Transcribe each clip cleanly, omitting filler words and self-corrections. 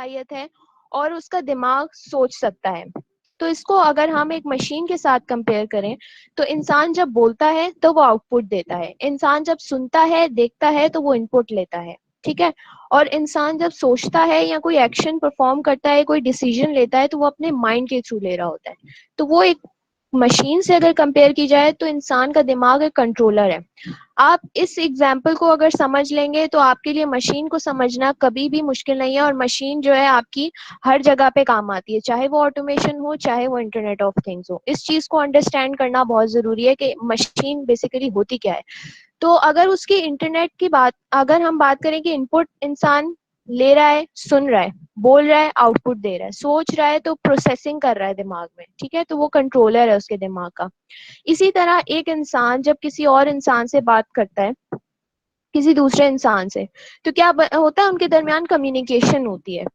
सलाहियत है और उसका दिमाग सोच सकता है। तो इसको अगर हम एक मशीन के साथ कंपेयर करें तो इंसान जब बोलता है तो वो आउटपुट देता है, इंसान जब सुनता है देखता है तो वो इनपुट लेता है, ठीक है। और इंसान जब सोचता है या कोई एक्शन परफॉर्म करता है, कोई डिसीजन लेता है तो वो अपने माइंड के थ्रू ले रहा होता है। तो वो एक मशीन से अगर कंपेयर की जाए तो इंसान का दिमाग एक कंट्रोलर है। आप इस एग्जाम्पल को अगर समझ लेंगे तो आपके लिए मशीन को समझना कभी भी मुश्किल नहीं है, और मशीन जो है आपकी हर जगह पे काम आती है, चाहे वो ऑटोमेशन हो चाहे वो इंटरनेट ऑफ थिंग्स हो। इस चीज को अंडरस्टैंड करना बहुत जरूरी है कि मशीन बेसिकली होती क्या है। तो अगर उसकी इंटरनेट की बात अगर हम बात करें कि इनपुट इंसान ले रहा है, सुन रहा है, बोल रहा है, आउटपुट दे रहा है, सोच रहा है तो प्रोसेसिंग कर रहा है दिमाग में, ठीक है, तो वो कंट्रोलर है उसके दिमाग का। इसी तरह एक इंसान जब किसी और इंसान से बात करता है, किसी दूसरे इंसान से, तो क्या होता है, उनके दरमियान कम्युनिकेशन होती है।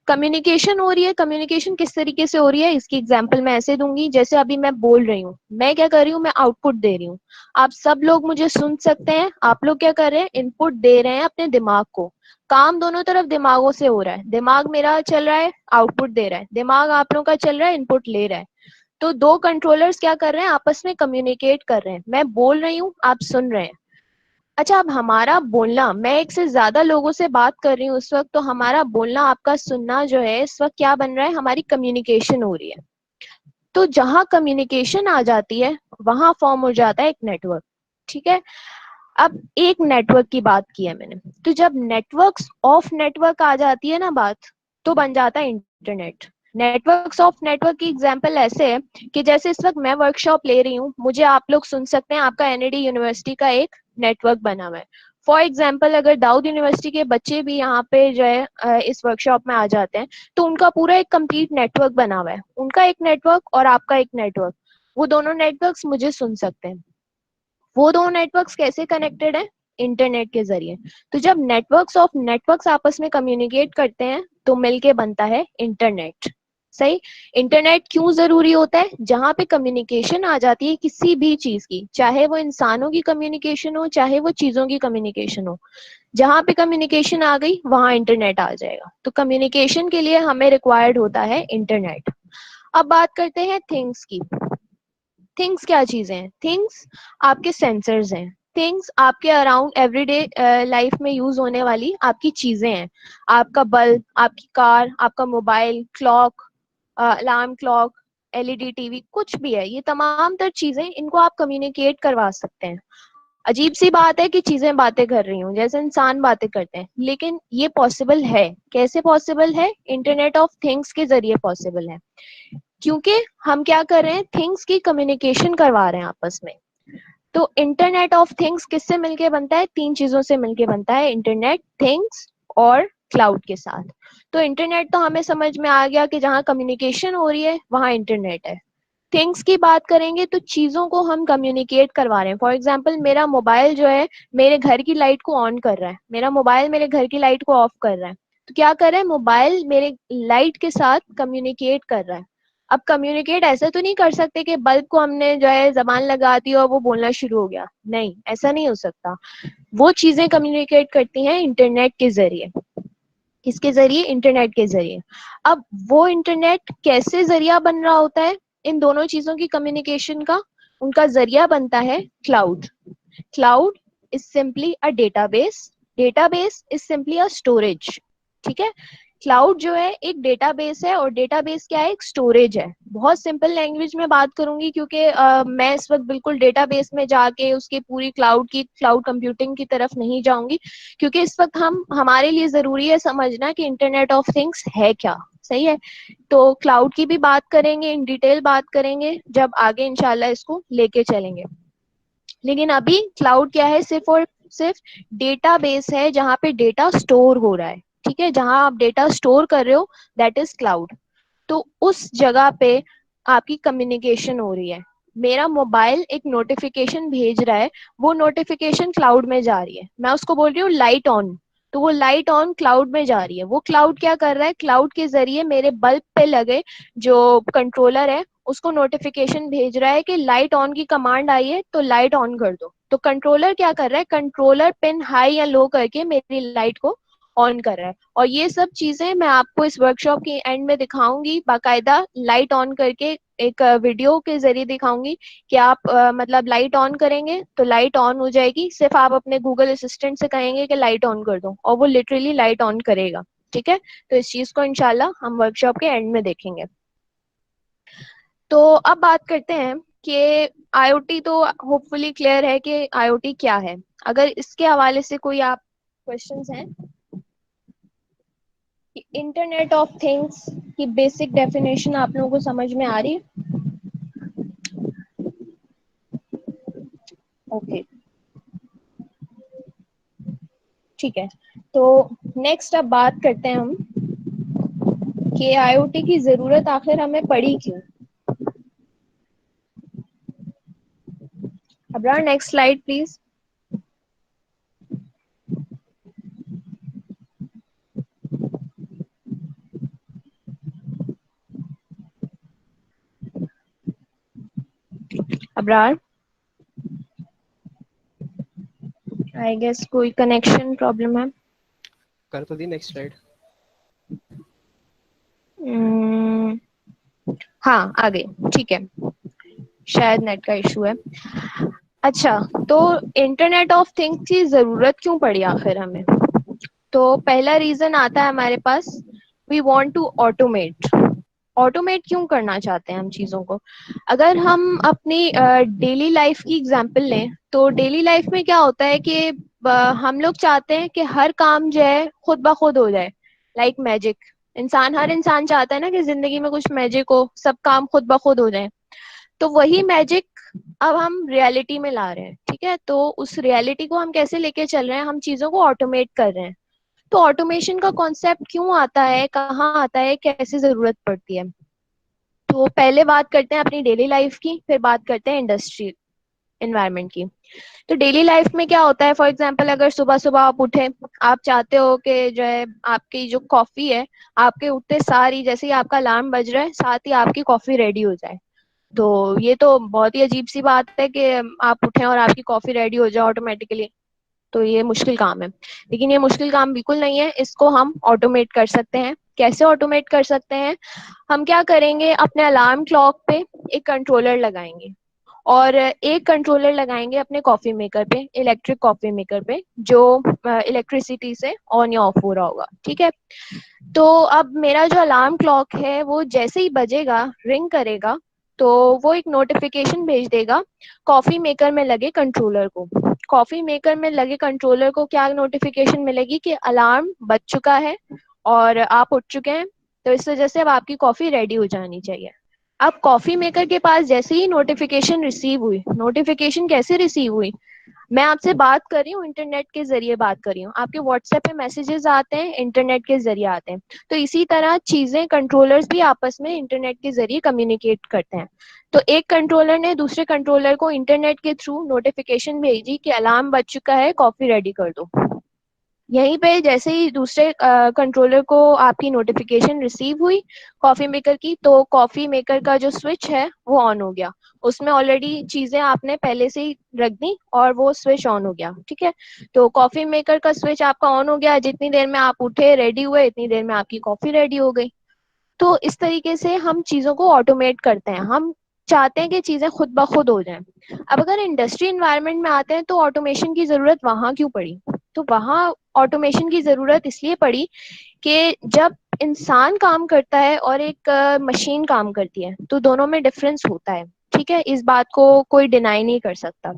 कम्युनिकेशन हो रही है, कम्युनिकेशन किस तरीके से हो रही है इसकी एग्जांपल मैं ऐसे दूंगी, जैसे अभी मैं बोल रही हूँ, मैं क्या कर रही हूँ, मैं आउटपुट दे रही हूँ। आप सब लोग मुझे सुन सकते हैं, आप लोग क्या कर रहे हैं, इनपुट दे रहे हैं अपने दिमाग को। काम दोनों तरफ दिमागों से हो रहा है, दिमाग मेरा चल रहा है, आउटपुट दे रहा है, दिमाग आप लोगों का चल रहा है, इनपुट ले रहा है। तो दो कंट्रोलर्स क्या कर रहे हैं, आपस में कम्युनिकेट कर रहे हैं, मैं बोल रही हूँ, आप सुन रहे हैं। अच्छा, अब हमारा बोलना, मैं एक से ज्यादा लोगों से बात कर रही हूँ उस वक्त, तो हमारा बोलना, आपका सुनना जो है इस वक्त क्या बन रहा है, हमारी कम्युनिकेशन हो रही है। तो जहां कम्युनिकेशन आ जाती है वहां फॉर्म हो जाता है एक नेटवर्क, ठीक है। अब एक नेटवर्क की बात की है मैंने, तो जब नेटवर्क्स ऑफ नेटवर्क आ जाती है ना बात, तो बन जाता है इंटरनेट। नेटवर्क्स ऑफ नेटवर्क की एग्जांपल ऐसे है कि जैसे इस वक्त मैं वर्कशॉप ले रही हूँ, मुझे आप लोग सुन सकते हैं, आपका एनईडी यूनिवर्सिटी का एक नेटवर्क बना हुआ है। फॉर एग्जाम्पल अगर दाऊद यूनिवर्सिटी के बच्चे भी यहाँ पे जो है इस वर्कशॉप में आ जाते हैं, तो उनका पूरा एक कंप्लीट नेटवर्क बना हुआ है, उनका एक नेटवर्क और आपका एक नेटवर्क, वो दोनों नेटवर्क्स मुझे सुन सकते हैं। वो दोनों नेटवर्क्स कैसे कनेक्टेड है, इंटरनेट के जरिए। तो जब नेटवर्क्स ऑफ नेटवर्क्स आपस में कम्युनिकेट करते हैं तो मिलके बनता है इंटरनेट। सही। इंटरनेट क्यों जरूरी होता है, जहां पे कम्युनिकेशन आ जाती है किसी भी चीज की, चाहे वो इंसानों की कम्युनिकेशन हो चाहे वो चीजों की कम्युनिकेशन हो, जहां पे कम्युनिकेशन आ गई वहां इंटरनेट आ जाएगा। तो कम्युनिकेशन के लिए हमें रिक्वायर्ड होता है इंटरनेट। अब बात करते हैं थिंग्स की। थिंग्स क्या चीजें हैं, थिंग्स आपके सेंसर्स हैं, थिंग्स आपके अराउंड एवरीडे लाइफ में यूज होने वाली आपकी चीजें हैं। आपका बल्ब, आपकी कार, आपका mobile, clock, alarm clock, LED TV, कुछ भी है, ये तमाम तर चीजें, इनको आप कम्युनिकेट करवा सकते हैं। अजीब सी बात है कि चीजें बातें कर रही हूँ जैसे इंसान बातें करते हैं, लेकिन ये पॉसिबल है। कैसे पॉसिबल है, इंटरनेट ऑफ थिंग्स के जरिए पॉसिबल है, क्योंकि हम क्या कर रहे हैं, थिंग्स की कम्युनिकेशन करवा रहे हैं आपस में। तो इंटरनेट ऑफ थिंग्स किससे मिलके बनता है, तीन चीजों से मिलके बनता है, इंटरनेट, थिंग्स और क्लाउड के साथ। तो इंटरनेट तो हमें समझ में आ गया कि जहाँ कम्युनिकेशन हो रही है वहां इंटरनेट है। थिंग्स की बात करेंगे तो चीजों को हम कम्युनिकेट करवा रहे हैं। फॉर एग्जाम्पल मेरा मोबाइल जो है मेरे घर की लाइट को ऑन कर रहा है, मेरा मोबाइल मेरे घर की लाइट को ऑफ कर रहा है। तो क्या कर रहा है, मोबाइल मेरे लाइट के साथ कम्युनिकेट कर रहा है। अब कम्युनिकेट ऐसे तो नहीं कर सकते कि बल्ब को हमने जो है जबान लगा दी और वो बोलना शुरू हो गया, नहीं, ऐसा नहीं हो सकता। वो चीजें कम्युनिकेट करती हैं इंटरनेट के जरिए। किसके जरिए, इंटरनेट के जरिए। अब वो इंटरनेट कैसे जरिया बन रहा होता है इन दोनों चीजों की कम्युनिकेशन का, उनका जरिया बनता है cloud. Cloud is simply a database, database is simply a storage, ठीक है। क्लाउड जो है एक डेटाबेस है, और डेटाबेस क्या है, एक स्टोरेज है। बहुत सिंपल लैंग्वेज में बात करूंगी क्योंकि मैं इस वक्त बिल्कुल डेटाबेस में जाके उसकी पूरी क्लाउड कंप्यूटिंग की तरफ नहीं जाऊंगी, क्योंकि इस वक्त हमारे लिए जरूरी है समझना कि इंटरनेट ऑफ थिंग्स है क्या। सही है। तो क्लाउड की भी बात करेंगे, इन डिटेल बात करेंगे जब आगे इंशाल्लाह इसको लेके चलेंगे। लेकिन अभी क्लाउड क्या है, सिर्फ और सिर्फ डेटाबेस है जहां पे डेटा स्टोर हो रहा है, ठीक है, जहां आप डेटा स्टोर कर रहे हो, दैट इज क्लाउड। तो उस जगह पे आपकी कम्युनिकेशन हो रही है। मेरा मोबाइल एक नोटिफिकेशन भेज रहा है, वो नोटिफिकेशन क्लाउड में जा रही है, मैं उसको बोल रही हूँ लाइट ऑन, तो वो लाइट ऑन क्लाउड में जा रही है। वो क्लाउड क्या कर रहा है, क्लाउड के जरिए मेरे बल्ब पे लगे जो कंट्रोलर है उसको नोटिफिकेशन भेज रहा है कि लाइट ऑन की कमांड आई है तो लाइट ऑन कर दो। तो कंट्रोलर क्या कर रहा है, कंट्रोलर पिन हाई या लो करके मेरी लाइट को ऑन कर रहा है। और ये सब चीजें मैं आपको इस वर्कशॉप के एंड में दिखाऊंगी, बाकायदा लाइट ऑन करके एक वीडियो के जरिए दिखाऊंगी कि आप मतलब लाइट ऑन करेंगे तो लाइट ऑन हो जाएगी, सिर्फ आप अपने गूगल असिस्टेंट से कहेंगे कि लाइट ऑन कर दो और वो लिटरली लाइट ऑन करेगा। ठीक है, तो इस चीज को इंशाल्लाह हम वर्कशॉप के एंड में देखेंगे। तो अब बात करते हैं कि आईओटी तो होपफुली क्लियर है कि आईओटी क्या है। अगर इसके हवाले से कोई आप क्वेश्चंस हैं कि इंटरनेट ऑफ थिंग्स की बेसिक डेफिनेशन आप लोगों को समझ में आ रही है? ओके, ठीक है। तो नेक्स्ट अब बात करते हैं हम कि आईओटी की जरूरत आखिर हमें पड़ी क्यों। Abrar next slide please. Abrar, I guess कोई कनेक्शन प्रॉब्लम है। कर तो दी नेक्स्ट स्लाइड। हाँ आ गई, ठीक है, शायद नेट का इशू है। अच्छा, तो इंटरनेट ऑफ थिंग्स की जरूरत क्यों पड़ी आखिर हमें? तो पहला रीजन आता है हमारे पास, we want to automate. Automate क्यों करना चाहते हैं हम चीजों को? अगर हम अपनी डेली लाइफ की एग्जांपल लें तो डेली लाइफ में क्या होता है कि हम लोग चाहते हैं कि हर काम जो है खुद ब खुद हो जाए, लाइक मैजिक। हर इंसान चाहता है ना कि जिंदगी में कुछ मैजिक हो, सब काम खुद ब खुद हो जाए। तो वही मैजिक अब हम रियलिटी में ला रहे हैं। ठीक है, तो उस रियलिटी को हम कैसे लेके चल रहे हैं? हम चीजों को ऑटोमेट कर रहे हैं। तो ऑटोमेशन का कॉन्सेप्ट क्यों आता है, कहाँ आता है, कैसे जरूरत पड़ती है? तो पहले बात करते हैं अपनी डेली लाइफ की, फिर बात करते हैं इंडस्ट्री एनवायरनमेंट की। तो डेली लाइफ में क्या होता है, फॉर एग्जांपल अगर सुबह सुबह आप उठे, आप चाहते हो कि जो है आपकी जो कॉफी है, आपके उठते सार ही जैसे ही आपका अलार्म बज रहा है साथ ही आपकी कॉफी रेडी हो जाए। तो ये तो बहुत ही अजीब सी बात है कि आप उठें और आपकी कॉफी रेडी हो जाए ऑटोमेटिकली। तो ये मुश्किल काम है, लेकिन ये मुश्किल काम बिल्कुल नहीं है, इसको हम ऑटोमेट कर सकते हैं। कैसे ऑटोमेट कर सकते हैं? हम क्या करेंगे, अपने अलार्म क्लॉक पे एक कंट्रोलर लगाएंगे और एक कंट्रोलर लगाएंगे अपने कॉफी मेकर पे, इलेक्ट्रिक कॉफी मेकर पे, जो इलेक्ट्रिसिटी से ऑन या ऑफ हो रहा होगा। ठीक है, तो अब मेरा जो अलार्म क्लॉक है वो जैसे ही बजेगा, रिंग करेगा, तो वो एक नोटिफिकेशन भेज देगा कॉफी मेकर में लगे कंट्रोलर को। कॉफी मेकर में लगे कंट्रोलर को क्या नोटिफिकेशन मिलेगी कि अलार्म बज चुका है और आप उठ चुके हैं, तो इस वजह से अब आपकी कॉफी रेडी हो जानी चाहिए। अब कॉफी मेकर के पास जैसे ही नोटिफिकेशन रिसीव हुई, नोटिफिकेशन कैसे रिसीव हुई? मैं आपसे बात कर रही हूँ, इंटरनेट के जरिए बात कर रही हूँ, आपके व्हाट्सएप पे मैसेजेस आते हैं, इंटरनेट के जरिए आते हैं। तो इसी तरह चीजें, कंट्रोलर्स भी आपस में इंटरनेट के जरिए कम्युनिकेट करते हैं। तो एक कंट्रोलर ने दूसरे कंट्रोलर को इंटरनेट के थ्रू नोटिफिकेशन भेजी कि अलार्म बज चुका है, कॉफी रेडी कर दो। यहीं पे जैसे ही दूसरे कंट्रोलर को आपकी नोटिफिकेशन रिसीव हुई कॉफी मेकर की, तो कॉफी मेकर का जो स्विच है वो ऑन हो गया। उसमें ऑलरेडी चीजें आपने पहले से ही रख दी और वो स्विच ऑन हो गया। ठीक है, तो कॉफी मेकर का स्विच आपका ऑन हो गया, जितनी देर में आप उठे रेडी हुए इतनी देर में आपकी कॉफी रेडी हो गई। तो इस तरीके से हम चीजों को ऑटोमेट करते हैं, हम चाहते हैं कि चीजें खुद ब खुद हो जाएं। अब अगर इंडस्ट्री एनवायरनमेंट में आते हैं तो ऑटोमेशन की जरूरत वहां क्यों पड़ी? तो वहां ऑटोमेशन की जरूरत इसलिए पड़ी कि जब इंसान काम करता है और एक मशीन काम करती है तो दोनों में डिफरेंस होता है। ठीक है, इस बात को कोई डिनाई नहीं कर सकता।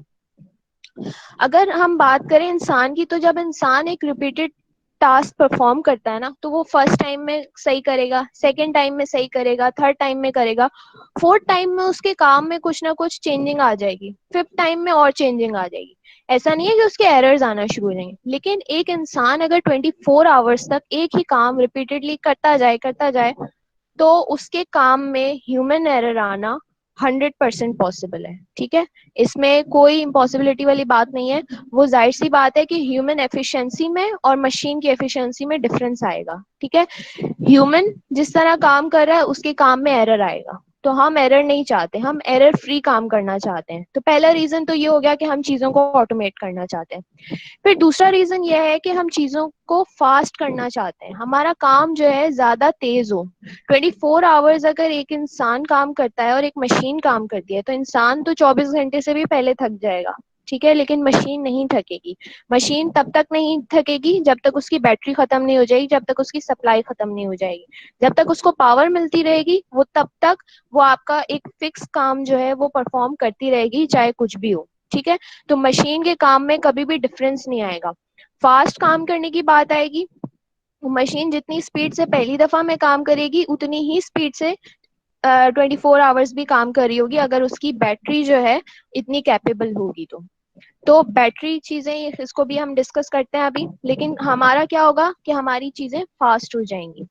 अगर हम बात करें इंसान की, तो जब इंसान एक रिपीटेड टास्क परफॉर्म करता है ना, तो वो फर्स्ट टाइम में सही करेगा, सेकंड टाइम में सही करेगा, थर्ड टाइम में करेगा, फोर्थ टाइम में उसके काम में कुछ ना कुछ चेंजिंग आ जाएगी, फिफ्थ टाइम में और चेंजिंग आ जाएगी। ऐसा नहीं है कि उसके एरर्स आना शुरू हो जाएंगे, लेकिन एक इंसान अगर 24 आवर्स तक एक ही काम रिपीटेडली करता जाए तो उसके काम में ह्यूमन एरर आना 100% पॉसिबल है। ठीक है, इसमें कोई इम्पॉसिबिलिटी वाली बात नहीं है। वो जाहिर सी बात है कि ह्यूमन एफिशिएंसी में और मशीन की एफिशिएंसी में डिफरेंस आएगा। ठीक है, ह्यूमन जिस तरह काम कर रहा है उसके काम में एरर आएगा, तो हम एरर नहीं चाहते, हम एरर फ्री काम करना चाहते हैं। तो पहला रीजन तो ये हो गया कि हम चीजों को ऑटोमेट करना चाहते हैं। फिर दूसरा रीजन ये है कि हम चीजों को फास्ट करना चाहते हैं, हमारा काम जो है ज्यादा तेज हो। 24 आवर्स अगर एक इंसान काम करता है और एक मशीन काम करती है, तो इंसान तो 24 घंटे से भी पहले थक जाएगा, ठीक है, लेकिन मशीन नहीं थकेगी। मशीन तब तक नहीं थकेगी जब तक उसकी बैटरी खत्म नहीं हो जाएगी, जब तक उसकी सप्लाई खत्म नहीं हो जाएगी। जब तक उसको पावर मिलती रहेगी, वो तब तक वो आपका एक फिक्स काम जो है वो परफॉर्म करती रहेगी, चाहे कुछ भी हो, ठीक है। तो मशीन के काम में कभी भी डिफरेंस नहीं आएगा। फास्ट काम करने की बात आएगी, मशीन जितनी स्पीड से पहली दफा में काम करेगी, उतनी ही स्पीड से 24 आवर्स भी काम कर रही होगी, अगर उसकी बैटरी जो है इतनी कैपेबल होगी तो बैटरी चीजें इसको भी हम डिस्कस करते हैं अभी। लेकिन हमारा क्या होगा कि हमारी चीजें फास्ट हो जाएंगी।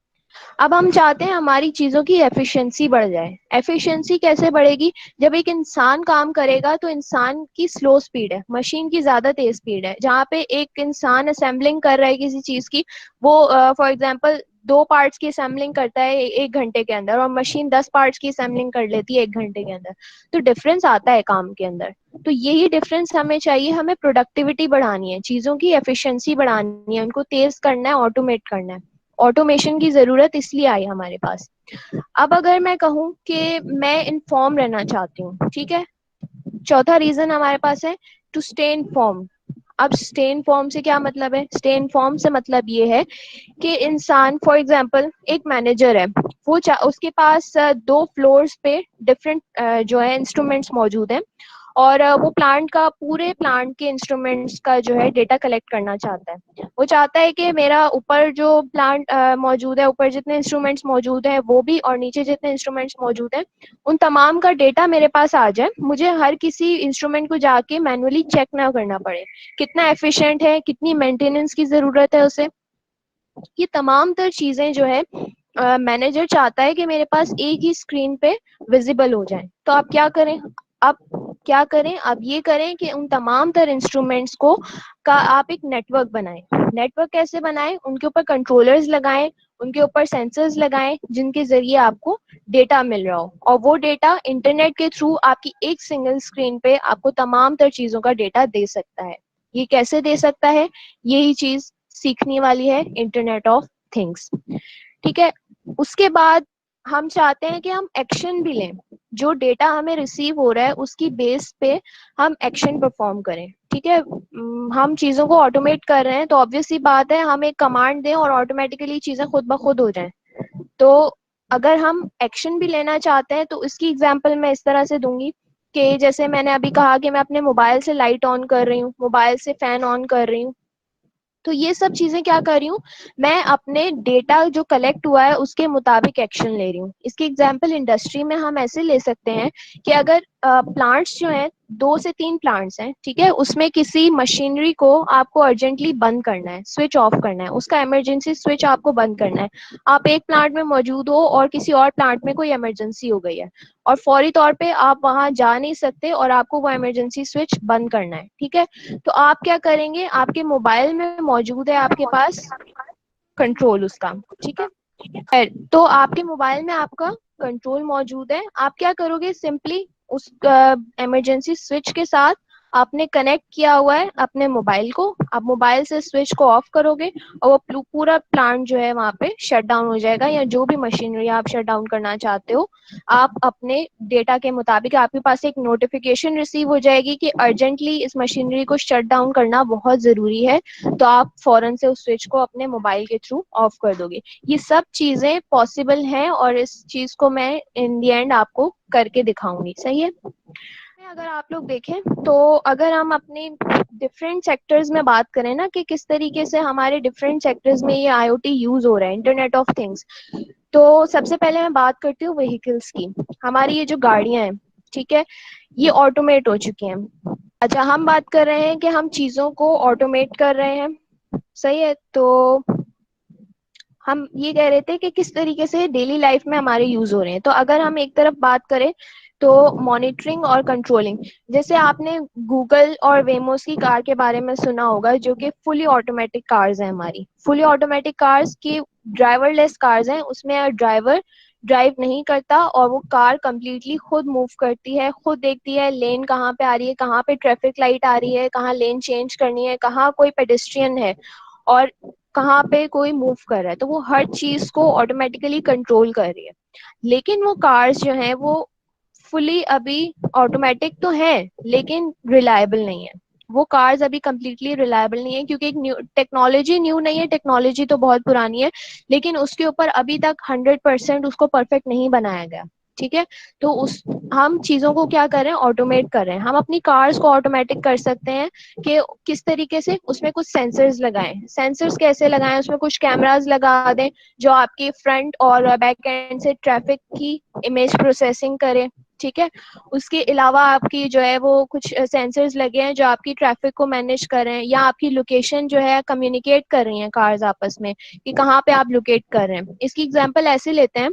अब हम चाहते हैं हमारी चीजों की एफिशिएंसी बढ़ जाए। एफिशिएंसी कैसे बढ़ेगी? जब एक इंसान काम करेगा तो इंसान की स्लो स्पीड है, मशीन की ज्यादा तेज स्पीड है। जहाँ पे एक इंसान असेंबलिंग कर रहा है किसी चीज की, वो फॉर एग्जांपल 2 पार्ट्स की असेंबलिंग करता है 1 घंटे के अंदर, और मशीन 10 पार्ट्स की असेंबलिंग कर लेती है 1 घंटे के अंदर। तो डिफरेंस आता है काम के अंदर। तो यही डिफरेंस हमें चाहिए, हमें प्रोडक्टिविटी बढ़ानी है, चीजों की एफिशिएंसी बढ़ानी है, उनको तेज करना है, ऑटोमेट करना है। ऑटोमेशन की जरूरत इसलिए आई हमारे पास। अब अगर मैं कहूँ कि मैं इन्फॉर्म रहना चाहती हूँ, ठीक है, चौथा रीजन हमारे पास है टू स्टे इन्फॉर्म। अब स्टे इन्फॉर्म से क्या मतलब है? स्टे इन्फॉर्म से मतलब ये है कि इंसान, फॉर एग्जांपल एक मैनेजर है, वो उसके पास 2 फ्लोर्स पे डिफरेंट जो है इंस्ट्रूमेंट्स मौजूद हैं, और वो प्लांट का, पूरे प्लांट के इंस्ट्रूमेंट्स का जो है डेटा कलेक्ट करना चाहता है। वो चाहता है कि मेरा ऊपर जो प्लांट मौजूद है, ऊपर जितने इंस्ट्रूमेंट्स मौजूद हैं वो भी, और नीचे जितने इंस्ट्रूमेंट्स मौजूद हैं उन तमाम का डेटा मेरे पास आ जाए, मुझे हर किसी इंस्ट्रूमेंट को जाके मैनुअली चेक ना करना पड़े, कितना एफिशिएंट है, कितनी मेंटेनेंस की जरूरत है उसे। ये तमाम तर चीजें जो है मैनेजर चाहता है कि मेरे पास एक ही स्क्रीन पे विजिबल हो जाए। तो आप क्या करें? आप क्या करें? आप ये करें कि उन तमाम तर इंस्ट्रूमेंट्स को का आप एक नेटवर्क बनाएं। नेटवर्क कैसे बनाएं? उनके ऊपर कंट्रोलर्स लगाएं, उनके ऊपर सेंसर्स लगाएं, जिनके जरिए आपको डेटा मिल रहा हो, और वो डेटा इंटरनेट के थ्रू आपकी एक सिंगल स्क्रीन पे आपको तमाम तर चीजों का डेटा दे सकता है। ये कैसे दे सकता है? यही चीज सीखने वाली है इंटरनेट ऑफ थिंग्स, ठीक है। उसके बाद हम चाहते हैं कि हम एक्शन भी लें, जो डेटा हमें रिसीव हो रहा है उसकी बेस पे हम एक्शन परफॉर्म करें, ठीक है। हम चीजों को ऑटोमेट कर रहे हैं, तो ऑब्वियस सी बात है हम एक कमांड दें और ऑटोमेटिकली चीजें खुद ब खुद हो जाएं। तो अगर हम एक्शन भी लेना चाहते हैं, तो इसकी एग्जांपल मैं इस तरह से दूंगी कि जैसे मैंने अभी कहा कि मैं अपने मोबाइल से लाइट ऑन कर रही हूँ, मोबाइल से फैन ऑन कर रही हूँ, तो ये सब चीजें क्या कर रही हूँ, मैं अपने डेटा जो कलेक्ट हुआ है उसके मुताबिक एक्शन ले रही हूँ। इसकी एग्जांपल इंडस्ट्री में हम ऐसे ले सकते हैं कि अगर प्लांट्स जो हैं, 2 से 3 प्लांट्स हैं, ठीक है, उसमें किसी मशीनरी को आपको अर्जेंटली बंद करना है, स्विच ऑफ करना है, उसका इमरजेंसी स्विच आपको बंद करना है। आप एक प्लांट में मौजूद हो और किसी और प्लांट में कोई इमरजेंसी हो गई है, और फौरी तौर पे आप वहां जा नहीं सकते और आपको वो इमरजेंसी स्विच बंद करना है, ठीक है। तो आप क्या करेंगे? आपके मोबाइल में मौजूद है आपके पास कंट्रोल उसका, ठीक है। तो आपके मोबाइल में आपका कंट्रोल मौजूद है। आप क्या करोगे? सिंपली उस इमरजेंसी स्विच के साथ आपने कनेक्ट किया हुआ है अपने मोबाइल को, आप मोबाइल से स्विच को ऑफ करोगे और वो पूरा प्लांट जो है वहां पे शट डाउन हो जाएगा, या जो भी मशीनरी आप शट डाउन करना चाहते हो, आप अपने डेटा के मुताबिक आपके पास एक नोटिफिकेशन रिसीव हो जाएगी कि अर्जेंटली इस मशीनरी को शट डाउन करना बहुत जरूरी है, तो आप फौरन से उस स्विच को अपने मोबाइल के थ्रू ऑफ कर दोगे। ये सब चीजें पॉसिबल हैं, और इस चीज को मैं इन दी एंड आपको करके दिखाऊंगी, सही है। अगर आप लोग देखें तो अगर हम अपने डिफरेंट सेक्टर्स में बात करें ना कि किस तरीके से हमारे डिफरेंट सेक्टर्स में ये आईओटी यूज हो रहा है, इंटरनेट ऑफ थिंग्स, तो सबसे पहले मैं बात करती हूँ व्हीकल्स की। हमारी ये जो गाड़ियां हैं, ठीक है, ये ऑटोमेट हो चुकी हैं। अच्छा, हम बात कर रहे हैं कि हम चीजों को ऑटोमेट कर रहे हैं, सही है। तो हम ये कह रहे थे कि किस तरीके से डेली लाइफ में हमारे यूज हो रहे हैं। तो अगर हम एक तरफ बात करें तो मॉनिटरिंग और कंट्रोलिंग, जैसे आपने गूगल और वेमोस की कार के बारे में सुना होगा, जो कि फुली ऑटोमेटिक कार्स हैं। हमारी फुली ऑटोमेटिक कार्स की ड्राइवरलेस कार्स हैं, उसमें ड्राइवर ड्राइव नहीं करता और वो कार कंप्लीटली खुद मूव करती है, खुद देखती है लेन कहाँ पे आ रही है, कहाँ पे ट्रैफिक लाइट आ रही है, कहाँ लेन चेंज करनी है, कहाँ कोई पेडेस्ट्रियन है और कहाँ पे कोई मूव कर रहा है, तो वो हर चीज को ऑटोमेटिकली कंट्रोल कर रही है। लेकिन वो कार्स जो हैं वो फुली अभी ऑटोमेटिक तो है लेकिन रिलायबल नहीं है। वो कार्स अभी कम्प्लीटली रिलायबल नहीं है क्योंकि एक न्यू नहीं है, टेक्नोलॉजी तो बहुत पुरानी है, लेकिन उसके ऊपर अभी तक 100% उसको परफेक्ट नहीं बनाया गया। ठीक है, तो उस हम चीजों को क्या कर रहे हैं, ऑटोमेट कर रहे हैं। हम अपनी कार्स को ऑटोमेटिक कर सकते हैं कि किस तरीके से, उसमें कुछ सेंसर्स लगाएं। सेंसर्स कैसे लगाएं, उसमें कुछ कैमरास लगा दें जो आपकी फ्रंट और बैक एंड से ट्रैफिक की इमेज प्रोसेसिंग करे। ठीक है, उसके अलावा आपकी जो है वो कुछ सेंसर्स लगे हैं जो आपकी ट्रैफिक को मैनेज कर रहे हैं या आपकी लोकेशन जो है कम्युनिकेट कर रही हैं कार्स आपस में कि कहाँ पे आप लोकेट कर रहे हैं। इसकी एग्जांपल ऐसे लेते हैं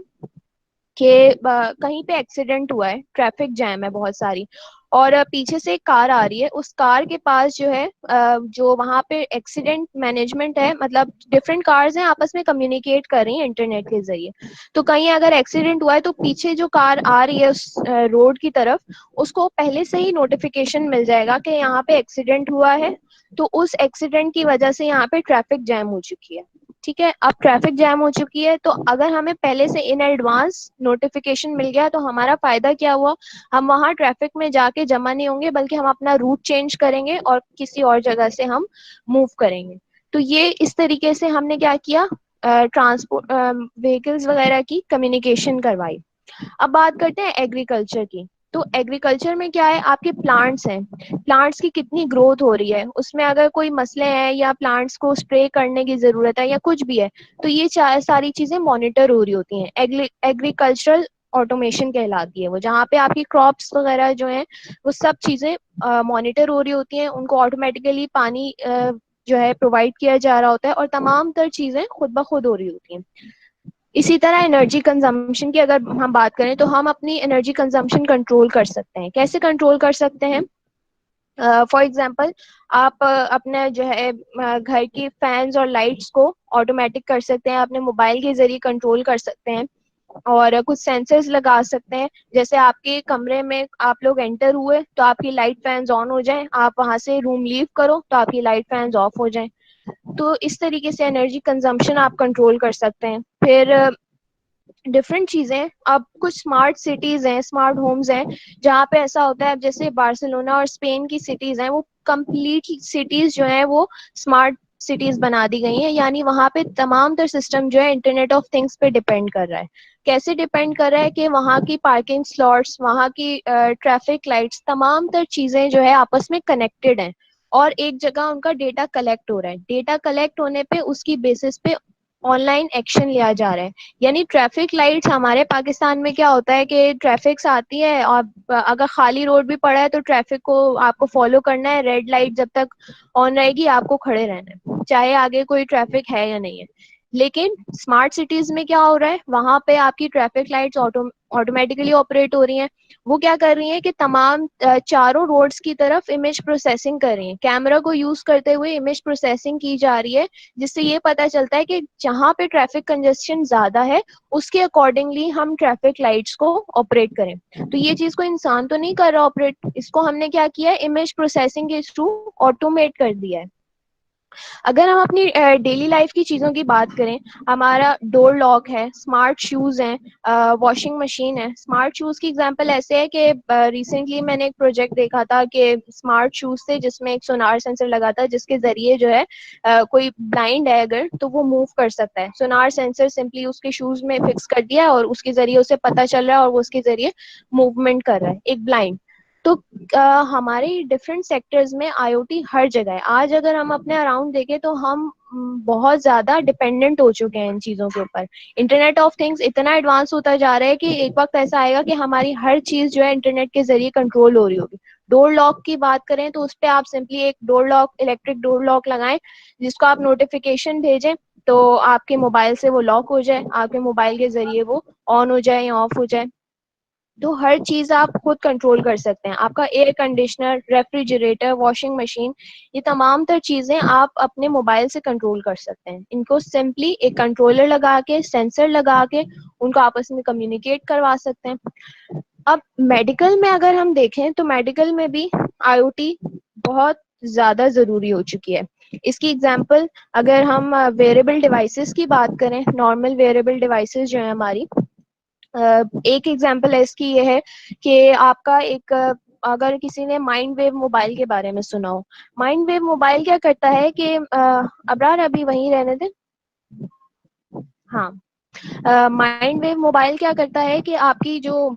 कि कहीं पे एक्सीडेंट हुआ है, ट्रैफिक जैम है बहुत सारी, और पीछे से एक कार आ रही है। उस कार के पास जो है जो वहाँ पे एक्सीडेंट मैनेजमेंट है, मतलब डिफरेंट कार्स हैं आपस में कम्युनिकेट कर रही हैं इंटरनेट के जरिए। तो कहीं अगर एक्सीडेंट हुआ है तो पीछे जो कार आ रही है उस रोड की तरफ, उसको पहले से ही नोटिफिकेशन मिल जाएगा कि यहाँ पे एक्सीडेंट हुआ है, तो उस एक्सीडेंट की वजह से यहाँ पे ट्रैफिक जैम हो चुकी है। ठीक है, अब ट्रैफिक जैम हो चुकी है तो अगर हमें पहले से इन एडवांस नोटिफिकेशन मिल गया तो हमारा फायदा क्या हुआ, हम वहां ट्रैफिक में जाके जमा नहीं होंगे बल्कि हम अपना रूट चेंज करेंगे और किसी और जगह से हम मूव करेंगे। तो ये इस तरीके से हमने क्या किया, ट्रांसपोर्ट व्हीकल्स वगैरह की कम्युनिकेशन करवाई। अब बात करते हैं एग्रीकल्चर की। तो एग्रीकल्चर में क्या है, आपके प्लांट्स हैं, प्लांट्स की कितनी ग्रोथ हो रही है, उसमें अगर कोई मसले हैं या प्लांट्स को स्प्रे करने की जरूरत है या कुछ भी है, तो ये सारी चीजें मॉनिटर हो रही होती हैं। एग्रीकल्चरल ऑटोमेशन कहलाती है वो, जहाँ पे आपकी क्रॉप्स वगैरह जो हैं वो सब चीजें मॉनिटर हो रही होती हैं, उनको ऑटोमेटिकली पानी जो है प्रोवाइड किया जा रहा होता है और तमाम तर चीजें खुद ब खुद हो रही होती हैं। इसी तरह एनर्जी कंजम्पशन की अगर हम बात करें तो हम अपनी एनर्जी कंजम्पशन कंट्रोल कर सकते हैं। कैसे कंट्रोल कर सकते हैं, फॉर एग्जांपल आप अपने जो है घर की फैंस और लाइट्स को ऑटोमेटिक कर सकते हैं, अपने मोबाइल के जरिए कंट्रोल कर सकते हैं और कुछ सेंसर्स लगा सकते हैं। जैसे आपके कमरे में आप लोग एंटर हुए तो आपकी लाइट फैंस ऑन हो जाएं, आप वहां से रूम लीव करो तो आपकी लाइट फैंस ऑफ हो जाएं। तो इस तरीके से एनर्जी कंजम्पशन आप कंट्रोल कर सकते हैं। फिर डिफरेंट चीजें, अब कुछ स्मार्ट सिटीज हैं, स्मार्ट होम्स हैं, जहाँ पे ऐसा होता है, अब जैसे बार्सिलोना और स्पेन की सिटीज हैं, वो कंप्लीट सिटीज जो है वो स्मार्ट सिटीज बना दी गई हैं, यानी वहाँ पे तमाम तर सिस्टम जो है इंटरनेट ऑफ थिंग्स पे डिपेंड कर रहा है। कैसे डिपेंड कर रहा है कि वहाँ की पार्किंग स्लॉट्स, वहाँ की ट्रैफिक लाइट्स, तमाम तर चीजें जो है आपस में कनेक्टेड हैं और एक जगह उनका डेटा कलेक्ट हो रहा है। डेटा कलेक्ट होने पे उसकी बेसिस पे ऑनलाइन एक्शन लिया जा रहा है। यानी ट्रैफिक लाइट्स, हमारे पाकिस्तान में क्या होता है कि ट्रैफिक्स आती है और अगर खाली रोड भी पड़ा है तो ट्रैफिक को आपको फॉलो करना है, रेड लाइट जब तक ऑन रहेगी आपको खड़े रहना है, चाहे आगे कोई ट्रैफिक है या नहीं है। लेकिन स्मार्ट सिटीज में क्या हो रहा है, वहां पे आपकी ट्रैफिक लाइट्स ऑटोमेटिकली ऑपरेट हो रही हैं। वो क्या कर रही हैं कि तमाम चारों रोड्स की तरफ इमेज प्रोसेसिंग कर रही हैं, कैमरा को यूज करते हुए इमेज प्रोसेसिंग की जा रही है, जिससे ये पता चलता है कि जहाँ पे ट्रैफिक कंजेस्शन ज्यादा है उसके अकॉर्डिंगली हम ट्रैफिक लाइट्स को ऑपरेट करें। तो ये चीज को इंसान तो नहीं कर रहा ऑपरेट, इसको हमने क्या किया है, इमेज प्रोसेसिंग के थ्रू ऑटोमेट कर दिया है। अगर हम अपनी डेली लाइफ की चीजों की बात करें, हमारा डोर लॉक है, स्मार्ट शूज हैं, वॉशिंग मशीन है। स्मार्ट शूज की एग्जांपल ऐसे है कि रिसेंटली मैंने एक प्रोजेक्ट देखा था कि स्मार्ट शूज थे जिसमें एक सोनार सेंसर लगा था, जिसके जरिए जो है कोई ब्लाइंड है अगर तो वो मूव कर सकता है। सोनार सेंसर सिंपली उसके शूज में फिक्स कर दिया और उसके जरिए उसे पता चल रहा है और वो उसके जरिए मूवमेंट कर रहा है, एक ब्लाइंड। तो हमारे डिफरेंट सेक्टर्स में आईओटी हर जगह है। आज अगर हम अपने अराउंड देखें तो हम बहुत ज्यादा डिपेंडेंट हो चुके हैं इन चीजों के ऊपर। इंटरनेट ऑफ थिंग्स इतना एडवांस होता जा रहा है कि एक वक्त ऐसा आएगा कि हमारी हर चीज जो है इंटरनेट के जरिए कंट्रोल हो रही होगी। डोर लॉक की बात करें तो उस पर आप सिंपली एक door lock, electric door lock लगाएं, जिसको आप नोटिफिकेशन भेजें तो आपके मोबाइल से वो लॉक हो जाए, आपके मोबाइल के जरिए वो ऑन हो जाए या ऑफ हो जाए। तो हर चीज आप खुद कंट्रोल कर सकते हैं। आपका air conditioner, refrigerator, washing machine, ये तमाम तर चीजें आप अपने मोबाइल से कंट्रोल कर सकते हैं। इनको सिंपली एक कंट्रोलर लगा के, सेंसर लगा के उनको आपस में कम्युनिकेट करवा सकते हैं। अब मेडिकल में अगर हम देखें तो मेडिकल में भी आईओटी बहुत ज्यादा जरूरी हो चुकी है। इसकी एग्जांपल अगर हम वेयरेबल डिवाइसेस की बात करें, नॉर्मल वेयरेबल डिवाइसेस जो है हमारी, एक एग्जांपल है इसकी ये है कि आपका एक अगर किसी ने माइंड वेव मोबाइल के बारे में सुना हो। माइंड वेव मोबाइल क्या करता है कि अबरार अभी वहीं रहने दे। हाँ, माइंड वेव मोबाइल क्या करता है कि आपकी जो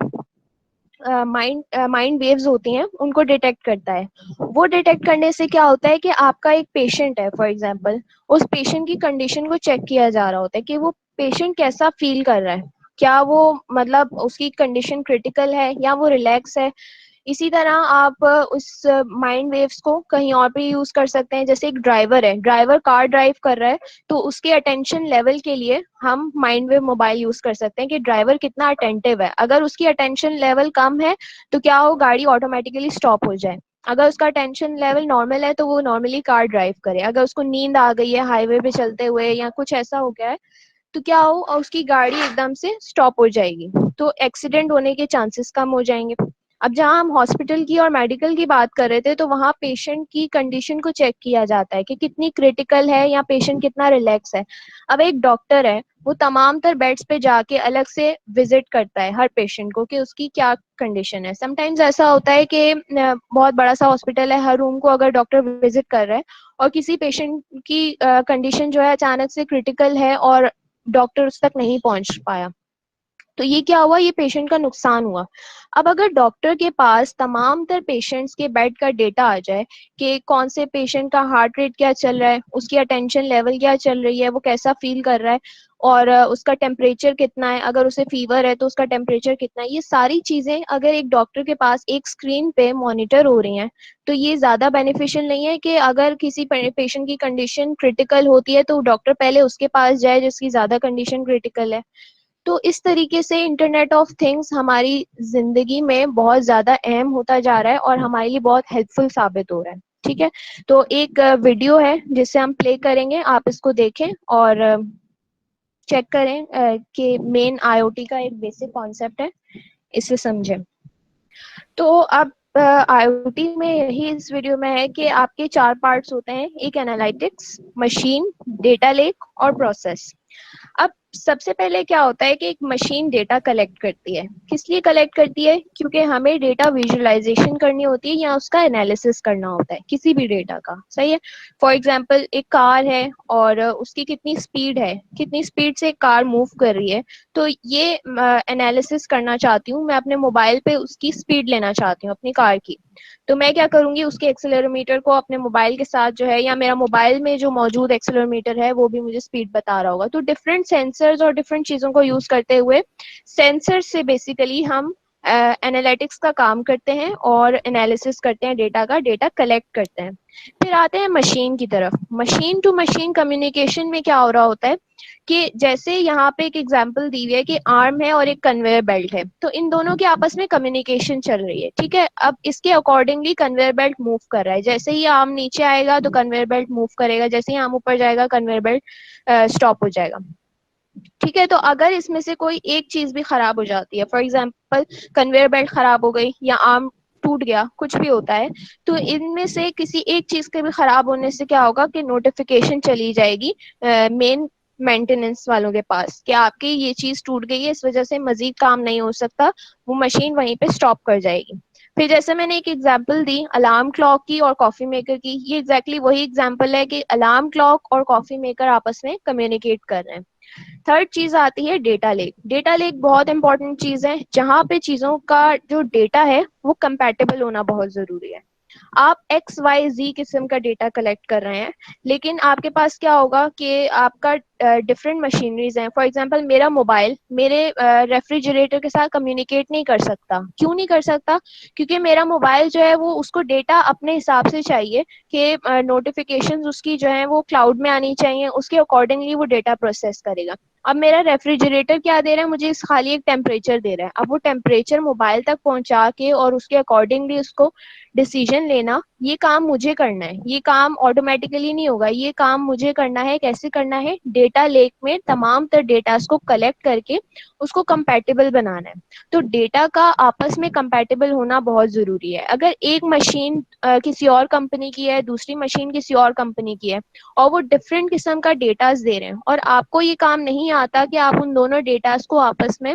माइंड वेव्स होती हैं उनको डिटेक्ट करता है। वो डिटेक्ट करने से क्या होता है कि आपका एक पेशेंट है फॉर एग्जांपल, उस पेशेंट की कंडीशन को चेक किया जा रहा होता है कि वो पेशेंट कैसा फील कर रहा है, क्या वो मतलब उसकी कंडीशन क्रिटिकल है या वो रिलैक्स है। इसी तरह आप उस माइंड वेव्स को कहीं और पे यूज कर सकते हैं। जैसे एक ड्राइवर है, ड्राइवर कार ड्राइव कर रहा है, तो उसके अटेंशन लेवल के लिए हम माइंड वेव मोबाइल यूज कर सकते हैं कि ड्राइवर कितना अटेंटिव है। अगर उसकी अटेंशन लेवल कम है तो क्या हो, गाड़ी ऑटोमेटिकली स्टॉप हो जाए। अगर उसका अटेंशन लेवल नॉर्मल है तो वो नॉर्मली कार ड्राइव करे। अगर उसको नींद आ गई है हाईवे पे चलते हुए या कुछ ऐसा हो गया है तो क्या हो, और उसकी गाड़ी एकदम से स्टॉप हो जाएगी, तो एक्सीडेंट होने के चांसेस कम हो जाएंगे। अब जहां हम हॉस्पिटल की और मेडिकल की बात कर रहे थे तो वहां पेशेंट की कंडीशन को चेक किया जाता है कि कितनी क्रिटिकल है या पेशेंट कितना रिलैक्स है। अब एक डॉक्टर है, वो तमाम तर बेड्स पे जाके अलग से विजिट करता है हर पेशेंट को कि उसकी क्या कंडीशन है। समटाइम्स ऐसा होता है कि बहुत बड़ा सा हॉस्पिटल है, हर रूम को अगर डॉक्टर विजिट कर रहा है और किसी पेशेंट की कंडीशन जो है अचानक से क्रिटिकल है और डॉक्टर उस तक नहीं पहुंच पाया, तो ये क्या हुआ, ये पेशेंट का नुकसान हुआ। अब अगर डॉक्टर के पास तमाम तर पेशेंट्स के बेड का डेटा आ जाए कि कौन से पेशेंट का हार्ट रेट क्या चल रहा है, उसकी अटेंशन लेवल क्या चल रही है, वो कैसा फील कर रहा है, और उसका टेम्परेचर कितना है, अगर उसे फीवर है तो उसका टेम्परेचर कितना है, ये सारी चीजें अगर एक डॉक्टर के पास एक स्क्रीन पे मॉनिटर हो रही हैं तो ये ज्यादा बेनिफिशियल नहीं है कि अगर किसी पेशेंट की कंडीशन क्रिटिकल होती है तो डॉक्टर पहले उसके पास जाए जिसकी ज्यादा कंडीशन क्रिटिकल है। तो इस तरीके से इंटरनेट ऑफ थिंग्स हमारी जिंदगी में बहुत ज्यादा अहम होता जा रहा है और हमारे लिए बहुत हेल्पफुल साबित हो रहा है। ठीक है, तो एक वीडियो है जिसे हम प्ले करेंगे, आप इसको देखें और चेक करें कि मेन आईओटी का एक बेसिक कॉन्सेप्ट है, इसे समझें। तो अब आईओटी में यही इस वीडियो में है कि आपके चार पार्ट्स होते हैं, एक एनालिटिक्स, मशीन, डेटा लेक और प्रोसेस। अब सबसे पहले क्या होता है कि एक मशीन डेटा कलेक्ट करती है। किस लिए कलेक्ट करती है? क्योंकि हमें डेटा विजुअलाइजेशन करनी होती है या उसका एनालिसिस करना होता है किसी भी डेटा का, सही है। फॉर एग्जांपल एक कार है और उसकी कितनी स्पीड है, कितनी स्पीड से कार मूव कर रही है, तो ये एनालिसिस करना चाहती हूँ मैं अपने मोबाइल पे, उसकी स्पीड लेना चाहती हूँ अपनी कार की। तो मैं क्या करूंगी, उसके एक्सेलरोमीटर को अपने मोबाइल के साथ जो है, या मेरा मोबाइल में जो मौजूद एक्सेलरोमीटर है वो भी मुझे स्पीड बता रहा होगा। तो डिफरेंट सेंसर्स और डिफरेंट चीजों को यूज करते हुए सेंसर से बेसिकली हम एनालिटिक्स का काम करते हैं और एनालिसिस करते हैं डेटा का, डेटा कलेक्ट करते हैं। फिर आते हैं मशीन की तरफ। मशीन टू मशीन कम्युनिकेशन में क्या हो रहा होता है कि जैसे यहाँ पे एक एग्जांपल दी हुई है कि आर्म है और एक कन्वेयर बेल्ट है, तो इन दोनों के आपस में कम्युनिकेशन चल रही है। ठीक है, अब इसके अकॉर्डिंगली कन्वेयर बेल्ट मूव कर रहा है। जैसे ही आर्म नीचे आएगा तो कन्वेयर बेल्ट मूव करेगा, जैसे ही आर्म ऊपर जाएगा कन्वेयर बेल्ट स्टॉप हो जाएगा। ठीक है, तो अगर इसमें से कोई एक चीज भी खराब हो जाती है, फॉर एग्जाम्पल कन्वेयर बेल्ट खराब हो गई या आर्म टूट गया, कुछ भी होता है, तो इनमें से किसी एक चीज के भी खराब होने से क्या होगा कि नोटिफिकेशन चली जाएगी मेन मेंटेनेंस वालों के पास कि आपकी ये चीज टूट गई है, इस वजह से मजीद काम नहीं हो सकता, वो मशीन वहीं पे स्टॉप कर जाएगी। फिर जैसे मैंने एक एग्जांपल दी अलार्म क्लॉक की और कॉफी मेकर की, ये एग्जैक्टली वही एग्जांपल है कि अलार्म क्लॉक और कॉफी मेकर आपस में कम्युनिकेट कर रहे हैं। थर्ड चीज आती है डेटा लेक। डेटा लेक बहुत इंपॉर्टेंट चीज है, जहां पे चीजों का जो डेटा है वो कंपैटिबल होना बहुत जरूरी है। आप एक्स वाई जी किस्म का डेटा कलेक्ट कर रहे हैं, लेकिन आपके पास क्या होगा कि आपका डिफरेंट मशीनरीज हैं। फॉर एग्जांपल मेरा मोबाइल मेरे रेफ्रिजरेटर के साथ कम्युनिकेट नहीं कर सकता। क्यों नहीं कर सकता? क्योंकि मेरा मोबाइल जो है वो उसको डेटा अपने हिसाब से चाहिए कि नोटिफिकेशंस उसकी जो है वो क्लाउड में आनी चाहिए, उसके अकॉर्डिंगली वो डेटा प्रोसेस करेगा। अब मेरा रेफ्रिजरेटर क्या दे रहा है मुझे, इस खाली एक टेम्परेचर दे रहा है। अब वो टेम्परेचर मोबाइल तक पहुंचा के और उसके अकॉर्डिंगली उसको डिसीजन लेना, ये काम मुझे करना है। ये काम ऑटोमेटिकली नहीं होगा, ये काम मुझे करना है। कैसे करना है? डेटा लेक में तमाम तर डेटास को कलेक्ट करके उसको कंपैटिबल बनाना है। तो डेटा का आपस में कंपैटिबल होना बहुत जरूरी है। अगर एक मशीन किसी और कंपनी की है, दूसरी मशीन किसी और कंपनी की है, और वो डिफरेंट किस्म का डेटास दे रहे हैं, और आपको ये काम नहीं आता कि आप उन दोनों डेटास को आपस में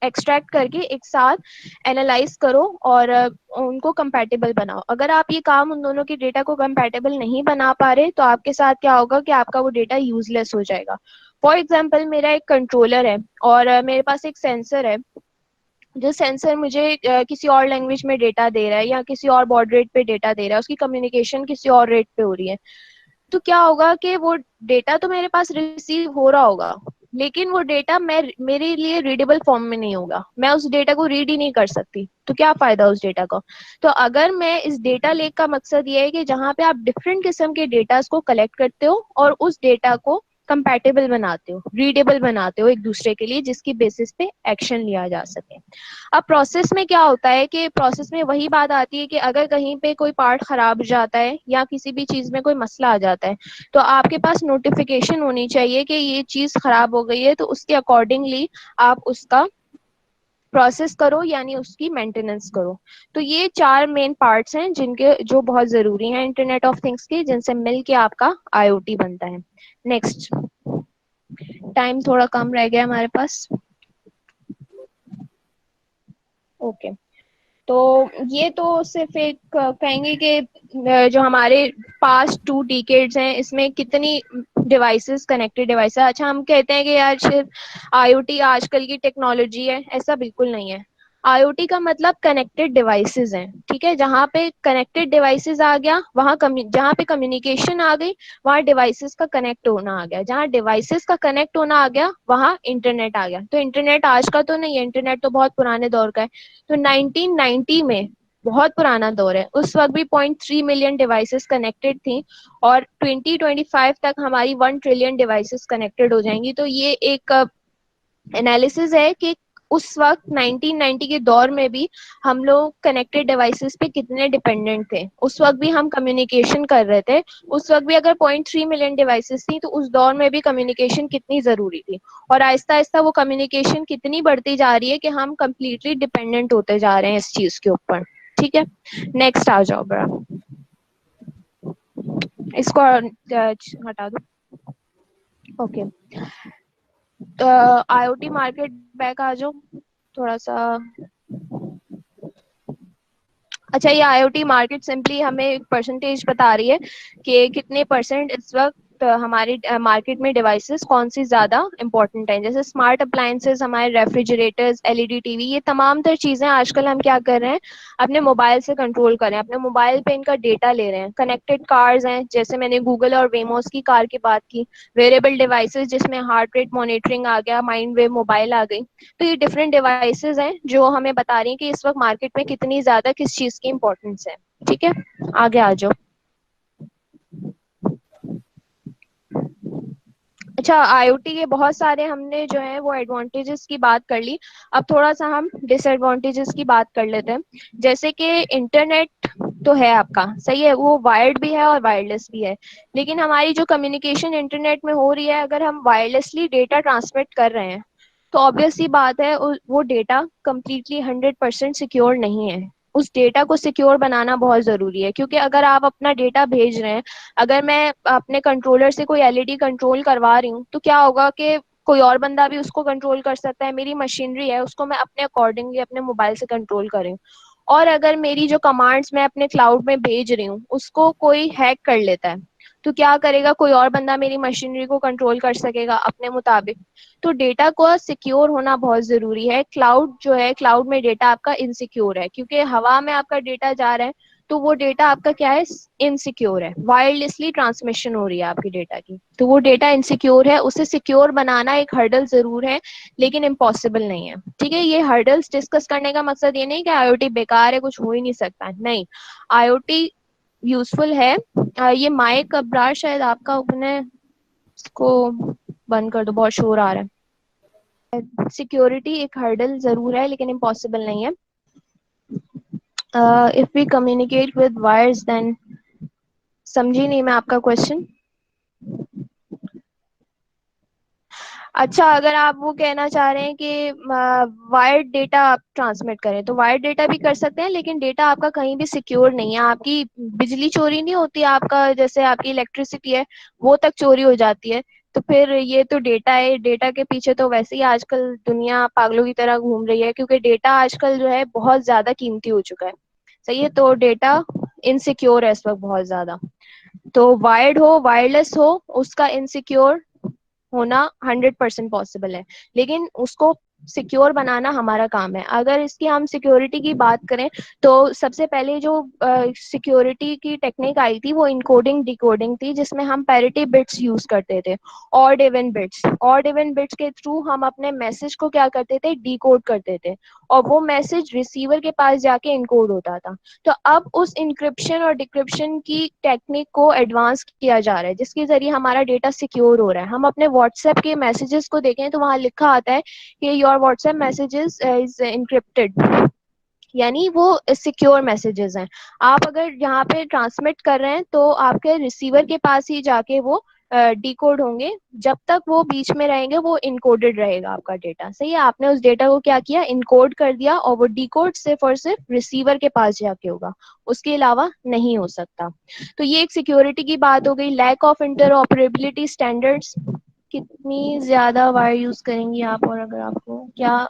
एक्सट्रैक्ट करके एक साथ एनालाइज करो और उनको कंपैटिबल बनाओ। अगर आप ये काम उन दोनों के डेटा को कंपैटिबल नहीं बना पा रहे, तो आपके साथ क्या होगा कि आपका वो डेटा यूजलेस हो जाएगा। फॉर एग्जाम्पल, मेरा एक कंट्रोलर है और मेरे पास एक सेंसर है। जो सेंसर मुझे किसी और लैंग्वेज में डेटा दे रहा है या किसी और बॉड रेट पे डेटा दे रहा है, उसकी कम्युनिकेशन किसी और रेट पे हो रही है, तो क्या होगा कि वो डेटा तो मेरे पास रिसीव हो रहा होगा, लेकिन वो डेटा मेरे लिए रीडेबल फॉर्म में नहीं होगा। मैं उस डेटा को रीड ही नहीं कर सकती, तो क्या फायदा उस डेटा का। तो अगर मैं इस डेटा लेक का मकसद ये है कि जहाँ पे आप डिफरेंट किस्म के डेटा को कलेक्ट करते हो और उस डेटा को कंपैटिबल बनाते हो, रीडेबल बनाते हो एक दूसरे के लिए, जिसकी बेसिस पे एक्शन लिया जा सके। अब प्रोसेस में क्या होता है कि प्रोसेस में वही बात आती है कि अगर कहीं पे कोई पार्ट खराब हो जाता है या किसी भी चीज में कोई मसला आ जाता है, तो आपके पास नोटिफिकेशन होनी चाहिए कि ये चीज खराब हो गई है, तो उसके अकॉर्डिंगली आप उसका प्रोसेस करो, यानी उसकी मेंटेनेंस करो। तो ये चार मेन पार्ट्स हैं जिनके जो बहुत जरूरी हैं इंटरनेट ऑफ थिंग्स के, जिनसे मिल के आपका आईओटी बनता है। नेक्स्ट। टाइम थोड़ा कम रह गया हमारे पास। ओके। तो ये तो सिर्फ एक कहेंगे कि जो हमारे पास्ट 2 डिकेड्स हैं, इसमें कितनी डिवाइसेस, कनेक्टेड डिवाइसेस। अच्छा, हम कहते हैं कि यार सिर्फ आईओटी आजकल की टेक्नोलॉजी है, ऐसा बिल्कुल नहीं है। आईओटी का मतलब कनेक्टेड डिवाइसेस हैं, ठीक है। जहाँ पे कनेक्टेड डिवाइसेस आ गया, वहाँ जहाँ पे कम्युनिकेशन आ गई, वहाँ डिवाइसेस का कनेक्ट होना आ गया। जहाँ डिवाइसेस का कनेक्ट होना आ गया, वहाँ इंटरनेट आ गया। तो इंटरनेट आज का तो नहीं है, इंटरनेट तो बहुत पुराने दौर का है। तो 1990 में, बहुत पुराना दौर है, उस वक्त भी 0.3 मिलियन डिवाइसेस कनेक्टेड थी, और 2025 तक हमारी 1 ट्रिलियन डिवाइसेस कनेक्टेड हो जाएंगी। तो ये एक एनालिसिस है कि उस वक्त 1990 के दौर में भी हम लोग कनेक्टेड डिवाइसेस पे कितने डिपेंडेंट थे। उस वक्त भी हम कम्युनिकेशन कर रहे थे। उस वक्त भी अगर 0.3 मिलियन डिवाइसेस थी, तो उस दौर में भी कम्युनिकेशन कितनी जरूरी थी। और आहिस्ता आहिस्ता वो कम्युनिकेशन कितनी बढ़ती जा रही है कि हम कंप्लीटली डिपेंडेंट होते जा रहे हैं इस चीज के ऊपर। ठीक है, नेक्स्ट आ जाओ बड़ा, इसको हटा दो। ओके, तो आईओटी मार्केट बैक आ जाओ थोड़ा सा। अच्छा, ये आईओटी मार्केट सिंपली हमें एक परसेंटेज बता रही है कि कितने परसेंट इस वक्त हमारे मार्केट में डिवाइसेस कौन सी ज्यादा इंपॉर्टेंट हैं। जैसे स्मार्ट अप्लायंसेस, हमारे रेफ्रिजरेटर्स, एलईडी टीवी, ये तमाम तर चीजें आजकल हम क्या कर रहे हैं, अपने मोबाइल से कंट्रोल कर रहे हैं। अपने मोबाइल पे इनका डेटा ले रहे हैं। कनेक्टेड कार्स हैं, जैसे मैंने गूगल और वेमोस की कार की बात की। वेरेबल डिवाइसेस, जिसमें हार्ट रेट मॉनिटरिंग आ गया, माइंड वेव मोबाइल आ गई। तो ये डिफरेंट डिवाइसेस हैं जो हमें बता रही हैं कि इस वक्त मार्केट में कितनी ज्यादा किस चीज की इंपॉर्टेंस है। ठीक है, आगे आ जाओ। अच्छा, आईओटी के बहुत सारे हमने जो है वो एडवांटेजेस की बात कर ली। अब थोड़ा सा हम डिसएडवांटेजेस की बात कर लेते हैं। जैसे कि इंटरनेट तो है आपका, सही है, वो वायर्ड भी है और वायरलेस भी है। लेकिन हमारी जो कम्युनिकेशन इंटरनेट में हो रही है, अगर हम वायरलेसली डेटा ट्रांसमिट कर रहे हैं, तो ऑब्वियस सी बात है वो डेटा कम्प्लीटली 100% सिक्योर नहीं है। उस डेटा को सिक्योर बनाना बहुत जरूरी है, क्योंकि अगर आप अपना डेटा भेज रहे हैं, अगर मैं अपने कंट्रोलर से कोई एलईडी कंट्रोल करवा रही हूँ, तो क्या होगा कि कोई और बंदा भी उसको कंट्रोल कर सकता है। मेरी मशीनरी है, उसको मैं अपने अकॉर्डिंगली अपने मोबाइल से कंट्रोल कर रही हूँ। और अगर मेरी जो कमांड्स मैं अपने क्लाउड में भेज रही हूँ, उसको कोई हैक कर लेता है, तो क्या करेगा, कोई और बंदा मेरी मशीनरी को कंट्रोल कर सकेगा अपने मुताबिक। तो डेटा को सिक्योर होना बहुत जरूरी है। क्लाउड जो है, क्लाउड में डेटा आपका इनसिक्योर है, क्योंकि हवा में आपका डेटा जा रहा है, तो वो डेटा आपका क्या है, इनसिक्योर है। वायरलेसली ट्रांसमिशन हो रही है आपकी डेटा की, तो वो डेटा इनसिक्योर है। उसे सिक्योर बनाना एक हर्डल जरूर है, लेकिन इम्पॉसिबल नहीं है। ठीक है, ये हर्डल्स डिस्कस करने का मकसद ये नहीं कि आईओटी बेकार है, कुछ हो ही नहीं सकता, नहीं। आईओटी यूजफुल है। ये माइक अब्रार शायद आपका, अपने इसको बंद कर दो, बहुत शोर आ रहा है। सिक्योरिटी एक हर्डल जरूर है लेकिन इम्पॉसिबल नहीं है। If we communicate with wires then, समझी नहीं मैं आपका क्वेश्चन। अच्छा, अगर आप वो कहना चाह रहे हैं कि वायर्ड डेटा आप ट्रांसमिट करें तो वायर्ड डेटा भी कर सकते हैं, लेकिन डेटा आपका कहीं भी सिक्योर नहीं है। आपकी बिजली चोरी नहीं होती, आपका जैसे आपकी इलेक्ट्रिसिटी है वो तक चोरी हो जाती है, तो फिर ये तो डेटा है। डेटा के पीछे तो वैसे ही आजकल दुनिया पागलों की तरह घूम रही है, क्योंकि डेटा आजकल जो है बहुत ज्यादा कीमती हो चुका है। सही है, तो डेटा इनसिक्योर है इस वक्त बहुत ज्यादा। तो वायर्ड हो वायरलेस हो, उसका इनसिक्योर होना 100% पॉसिबल है, लेकिन उसको सिक्योर बनाना हमारा काम है। अगर इसकी हम सिक्योरिटी की बात करें तो सबसे पहले जो सिक्योरिटी की टेक्निक आई थी वो इनकोडिंग डिकोडिंग थी, जिसमें हम पैरिटी बिट्स यूज करते थे, odd even bits. Odd even bits के थ्रू हम अपने मैसेज को क्या करते थे, डिकोड करते थे, और वो मैसेज रिसीवर के पास जाके इनकोड होता था। तो अब उस इंक्रिप्शन और डिक्रिप्शन की टेक्निक को एडवांस किया जा रहा है, जिसके जरिए हमारा डेटा सिक्योर हो रहा है। हम अपने व्हाट्सएप के मैसेजेस को देखें तो वहां लिखा आता है कि your WhatsApp messages is encrypted, यानी वो सिक्योर मैसेजेस हैं। आप अगर यहाँ पे ट्रांसमिट कर रहे हैं तो आपके रिसीवर के पास ही जाके वो डिकोड होंगे। जब तक वो बीच में रहेंगे वो इनकोडेड रहेगा आपका डेटा। सही है, आपने उस डेटा को क्या किया, इनकोड कर दिया, और वो डिकोड सिर्फ और सिर्फ रिसीवर के पास जाके होगा, उसके अलावा नहीं हो सकता। तो ये एक सिक्योरिटी की बात हो गई। लैक ऑफ इंटरऑपरेबिलिटी स्टैंडर्ड्स, कितनी ज्यादा वायर यूज करेंगी आप, और अगर आपको क्या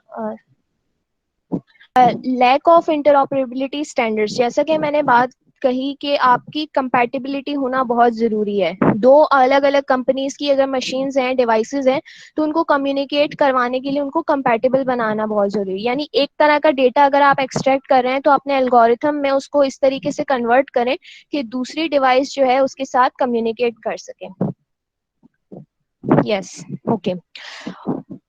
लैक ऑफ इंटरऑपरेबिलिटी स्टैंडर्ड्स, जैसा कि मैंने बात कही कि आपकी कंपैटिबिलिटी होना बहुत जरूरी है। दो अलग अलग कंपनीज की अगर मशीन्स हैं, डिवाइसेस हैं, तो उनको कम्युनिकेट करवाने के लिए उनको कंपैटिबल बनाना बहुत जरूरी है। यानी एक तरह का डेटा अगर आप एक्सट्रैक्ट कर रहे हैं तो अपने एल्गोरिथम में उसको इस तरीके से कन्वर्ट करें कि दूसरी डिवाइस जो है उसके साथ कम्युनिकेट कर सके। Yes, okay.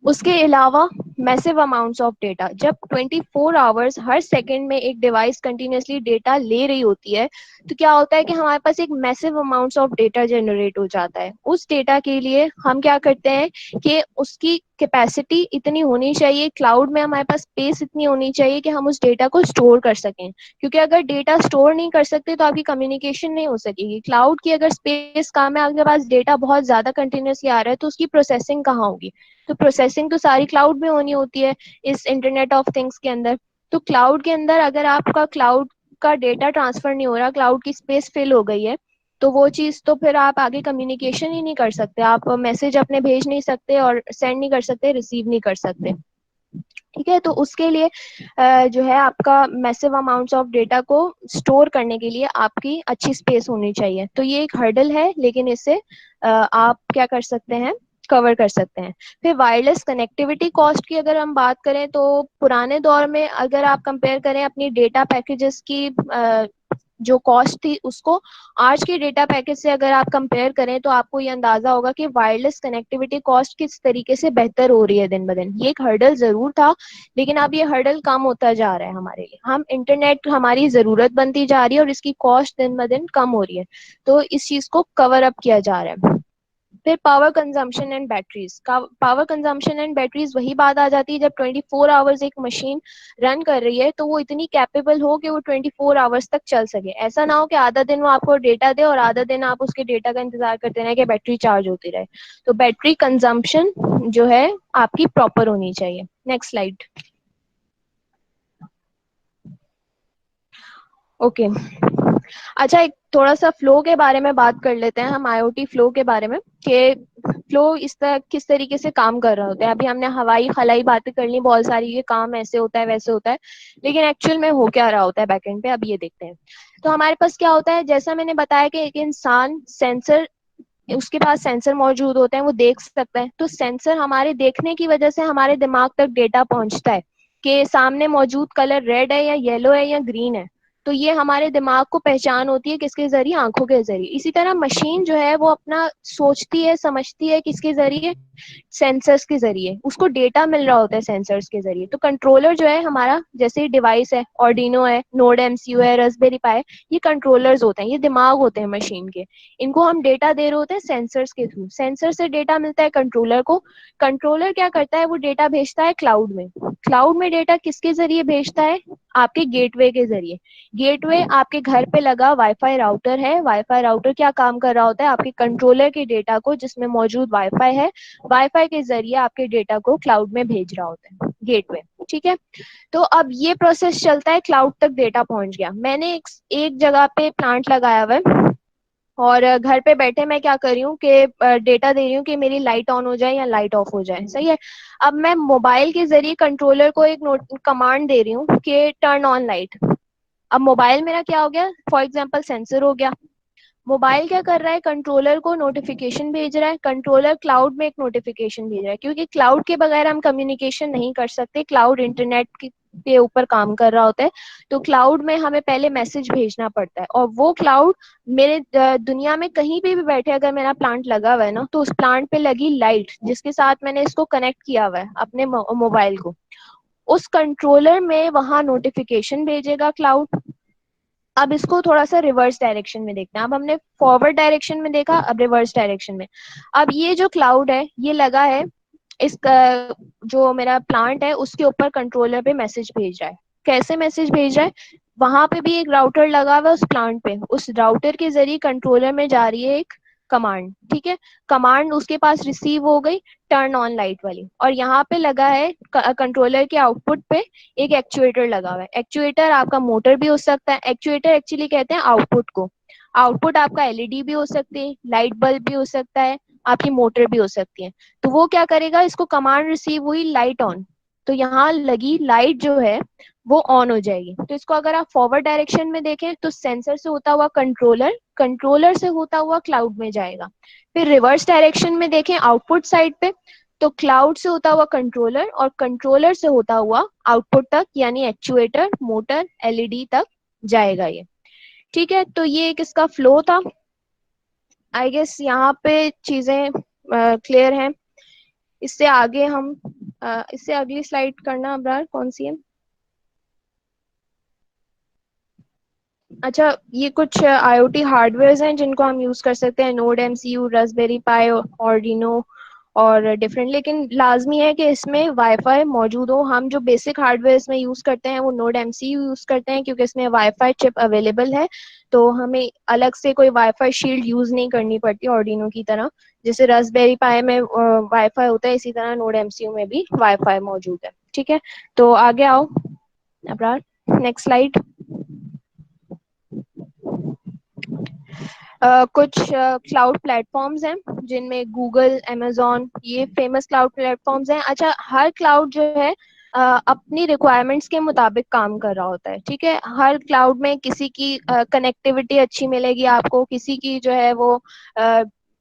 उसके अलावा मैसिव अमाउंट्स ऑफ डेटा, जब 24 आवर्स हर सेकंड में एक डिवाइस कंटिन्यूसली डेटा ले रही होती है, तो क्या होता है कि हमारे पास एक massive amounts of data generate हो जाता है। उस डेटा के लिए हम क्या करते हैं कि उसकी कैपेसिटी इतनी होनी चाहिए, क्लाउड में हमारे पास स्पेस इतनी होनी चाहिए कि हम उस डेटा को स्टोर कर सकें। क्योंकि अगर डेटा स्टोर नहीं कर सकते तो आपकी कम्युनिकेशन नहीं हो सकेगी। क्लाउड की अगर स्पेस कम है, आपके पास डेटा बहुत ज्यादा कंटिन्यूसली आ रहा है, तो उसकी प्रोसेसिंग कहाँ होगी? तो प्रोसेसिंग तो सारी क्लाउड में होनी होती है इस इंटरनेट ऑफ थिंग्स के अंदर। तो क्लाउड के अंदर अगर आपका क्लाउड का डेटा ट्रांसफर नहीं हो रहा, क्लाउड की स्पेस फिल हो गई है, तो वो चीज तो फिर आप आगे कम्युनिकेशन ही नहीं कर सकते, आप मैसेज अपने भेज नहीं सकते और सेंड नहीं कर सकते, रिसीव नहीं कर सकते। ठीक है, तो उसके लिए जो है आपका मैसिव अमाउंट्स ऑफ डेटा को स्टोर करने के लिए आपकी अच्छी स्पेस होनी चाहिए। तो ये एक हर्डल है, लेकिन इससे आप क्या कर सकते हैं, कवर कर सकते हैं। फिर वायरलेस कनेक्टिविटी कॉस्ट की अगर हम बात करें तो पुराने दौर में अगर आप कंपेयर करें अपनी डेटा पैकेजेस की जो कॉस्ट थी उसको आज के डेटा पैकेज से अगर आप कंपेयर करें तो आपको ये अंदाजा होगा कि वायरलेस कनेक्टिविटी कॉस्ट किस तरीके से बेहतर हो रही है दिन ब दिन। ये एक हर्डल जरूर था, लेकिन अब ये हर्डल कम होता जा रहा है हमारे लिए। हम इंटरनेट हमारी जरूरत बनती जा रही है और इसकी कॉस्ट दिन ब दिन कम हो रही है, तो इस चीज को कवर अप किया जा रहा है। फिर पावर कंजम्पशन एंड बैटरीज का, पावर कंजम्पशन एंड बैटरीज वही बात आ जाती है जब 24 आवर्स एक मशीन रन कर रही है तो वो इतनी कैपेबल हो कि वो 24 आवर्स तक चल सके। ऐसा ना हो कि आधा दिन वो आपको डेटा दे और आधा दिन आप उसके डेटा का इंतजार करते रहे कि बैटरी चार्ज होती रहे। तो बैटरी कंजम्पशन जो है आपकी प्रॉपर होनी चाहिए। Next slide. ओके, अच्छा, एक थोड़ा सा फ्लो के बारे में बात कर लेते हैं हम, आईओटी फ्लो के बारे में, कि फ्लो इस तरह किस तरीके से काम कर रहा होता है। अभी हमने हवाई खलाई बातें कर ली बहुत सारी, ये काम ऐसे होता है वैसे होता है, लेकिन एक्चुअल में हो क्या रहा होता है बैकएंड पे, अब ये देखते हैं। तो हमारे पास क्या होता है, जैसा मैंने बताया कि एक इंसान सेंसर, उसके पास सेंसर मौजूद होते हैं, वो देख सकता है। तो सेंसर हमारे देखने की वजह से हमारे दिमाग तक डेटा पहुंचता है कि सामने मौजूद कलर रेड है या येलो है या ग्रीन है। तो ये हमारे दिमाग को पहचान होती है किसके जरिए, आंखों के जरिए। इसी तरह मशीन जो है वो अपना सोचती है, समझती है किसके जरिए, सेंसर्स के जरिए। उसको डेटा मिल रहा होता है सेंसर्स के जरिए। तो कंट्रोलर जो है हमारा, जैसे डिवाइस है, ऑर्डिनो है, नोड एमसीयू है, रास्पबेरी पाई, ये कंट्रोलर्स होते हैं, ये दिमाग होते हैं मशीन के। इनको हम डेटा दे रहे होते हैं सेंसर्स के थ्रू। सेंसर से डेटा मिलता है कंट्रोलर को। कंट्रोलर क्या करता है, वो डेटा भेजता है क्लाउड में। क्लाउड में डेटा किसके जरिए भेजता है, आपके गेटवे के जरिए। गेटवे आपके घर पे लगा वाईफाई राउटर है। वाईफाई राउटर क्या काम कर रहा होता है, आपके कंट्रोलर के डेटा को, जिसमें मौजूद वाईफाई है, वाईफाई के जरिए आपके डेटा को क्लाउड में भेज रहा होता है गेटवे। ठीक है। तो अब ये प्रोसेस चलता है, क्लाउड तक डेटा पहुंच गया। मैंने एक जगह पे प्लांट लगाया हुआ है, और घर पे बैठे मैं क्या कर रही हूँ कि डेटा दे रही हूँ कि मेरी लाइट ऑन हो जाए या लाइट ऑफ हो जाए। सही है। अब मैं मोबाइल के जरिए कंट्रोलर को एक नोट कमांड दे रही हूँ कि टर्न ऑन लाइट। अब मोबाइल मेरा क्या हो गया, फॉर एग्जाम्पल सेंसर हो गया। मोबाइल क्या कर रहा है, कंट्रोलर को नोटिफिकेशन भेज रहा है। कंट्रोलर क्लाउड में एक नोटिफिकेशन भेज रहा है, क्योंकि क्लाउड के बगैर हम कम्युनिकेशन नहीं कर सकते। क्लाउड इंटरनेट के ऊपर काम कर रहा होता है। तो क्लाउड में हमें पहले मैसेज भेजना पड़ता है, और वो क्लाउड मेरे दुनिया में कहीं पे भी बैठे, अगर मेरा प्लांट लगा हुआ है ना, तो उस प्लांट पे लगी लाइट जिसके साथ मैंने इसको कनेक्ट किया हुआ है अपने मोबाइल को, उस कंट्रोलर में वहां नोटिफिकेशन भेजेगा क्लाउड। अब इसको थोड़ा सा रिवर्स डायरेक्शन में देखते हैं। अब हमने फॉरवर्ड डायरेक्शन में देखा, अब रिवर्स डायरेक्शन में। अब ये जो क्लाउड है ये लगा है, इसका जो मेरा प्लांट है उसके ऊपर कंट्रोलर पे मैसेज भेज रहा है। कैसे मैसेज भेज रहा है, वहां पे भी एक राउटर लगा हुआ है उस प्लांट पे। उस राउटर के जरिए कंट्रोलर में जा रही है एक कमांड। ठीक है। कमांड उसके पास रिसीव हो गई, टर्न ऑन लाइट वाली। और यहाँ पे लगा है कंट्रोलर के आउटपुट पे एक एक्चुएटर लगा हुआ है। एक्चुएटर आपका मोटर भी हो सकता है। एक्चुएटर एक्चुअली कहते हैं आउटपुट को। आउटपुट आपका एलईडी भी हो सकती है, लाइट बल्ब भी हो सकता है, आपकी मोटर भी हो सकती है। तो वो क्या करेगा, इसको कमांड रिसीव हुई लाइट ऑन, तो यहाँ लगी लाइट जो है वो ऑन हो जाएगी। तो इसको अगर आप फॉरवर्ड डायरेक्शन में देखें तो सेंसर से होता हुआ कंट्रोलर, कंट्रोलर से होता हुआ क्लाउड में जाएगा। फिर रिवर्स डायरेक्शन में देखें आउटपुट साइड पे, तो क्लाउड से होता हुआ कंट्रोलर, और कंट्रोलर से होता हुआ आउटपुट तक, यानी एक्चुएटर, मोटर, एलईडी तक जाएगा ये। ठीक है। तो ये एक इसका फ्लो था। आई गेस यहाँ पे चीजें क्लियर हैं। इससे आगे हम इससे अगली स्लाइड करना अब्रार, कौन सी है। अच्छा, ये कुछ आईओटी हार्डवेयर हैं जिनको हम यूज कर सकते हैं, नोड एमसीयू, रास्पबेरी पाई, ऑर्डिनो और डिफरेंट। लेकिन लाजमी है कि इसमें वाईफाई मौजूद हो। हम जो बेसिक हार्डवेयर में यूज करते हैं वो नोड एमसीयू यूज करते हैं, क्योंकि इसमें वाईफाई चिप अवेलेबल है। तो हमें अलग से कोई वाईफाई शील्ड यूज नहीं करनी पड़ती ऑर्डिनो की तरह। जैसे रास्पबेरी पाई में वाईफाई होता है, इसी तरह नोड एमसीयू में भी वाईफाई मौजूद है। ठीक है। तो आगे आओ अब्रार, नेक्स्ट स्लाइड। कुछ क्लाउड प्लेटफॉर्म्स हैं जिनमें गूगल, अमेजोन, ये फेमस क्लाउड प्लेटफॉर्म्स हैं। अच्छा, हर क्लाउड जो है अपनी रिक्वायरमेंट्स के मुताबिक काम कर रहा होता है। ठीक है। हर क्लाउड में किसी की कनेक्टिविटी अच्छी मिलेगी आपको, किसी की जो है वो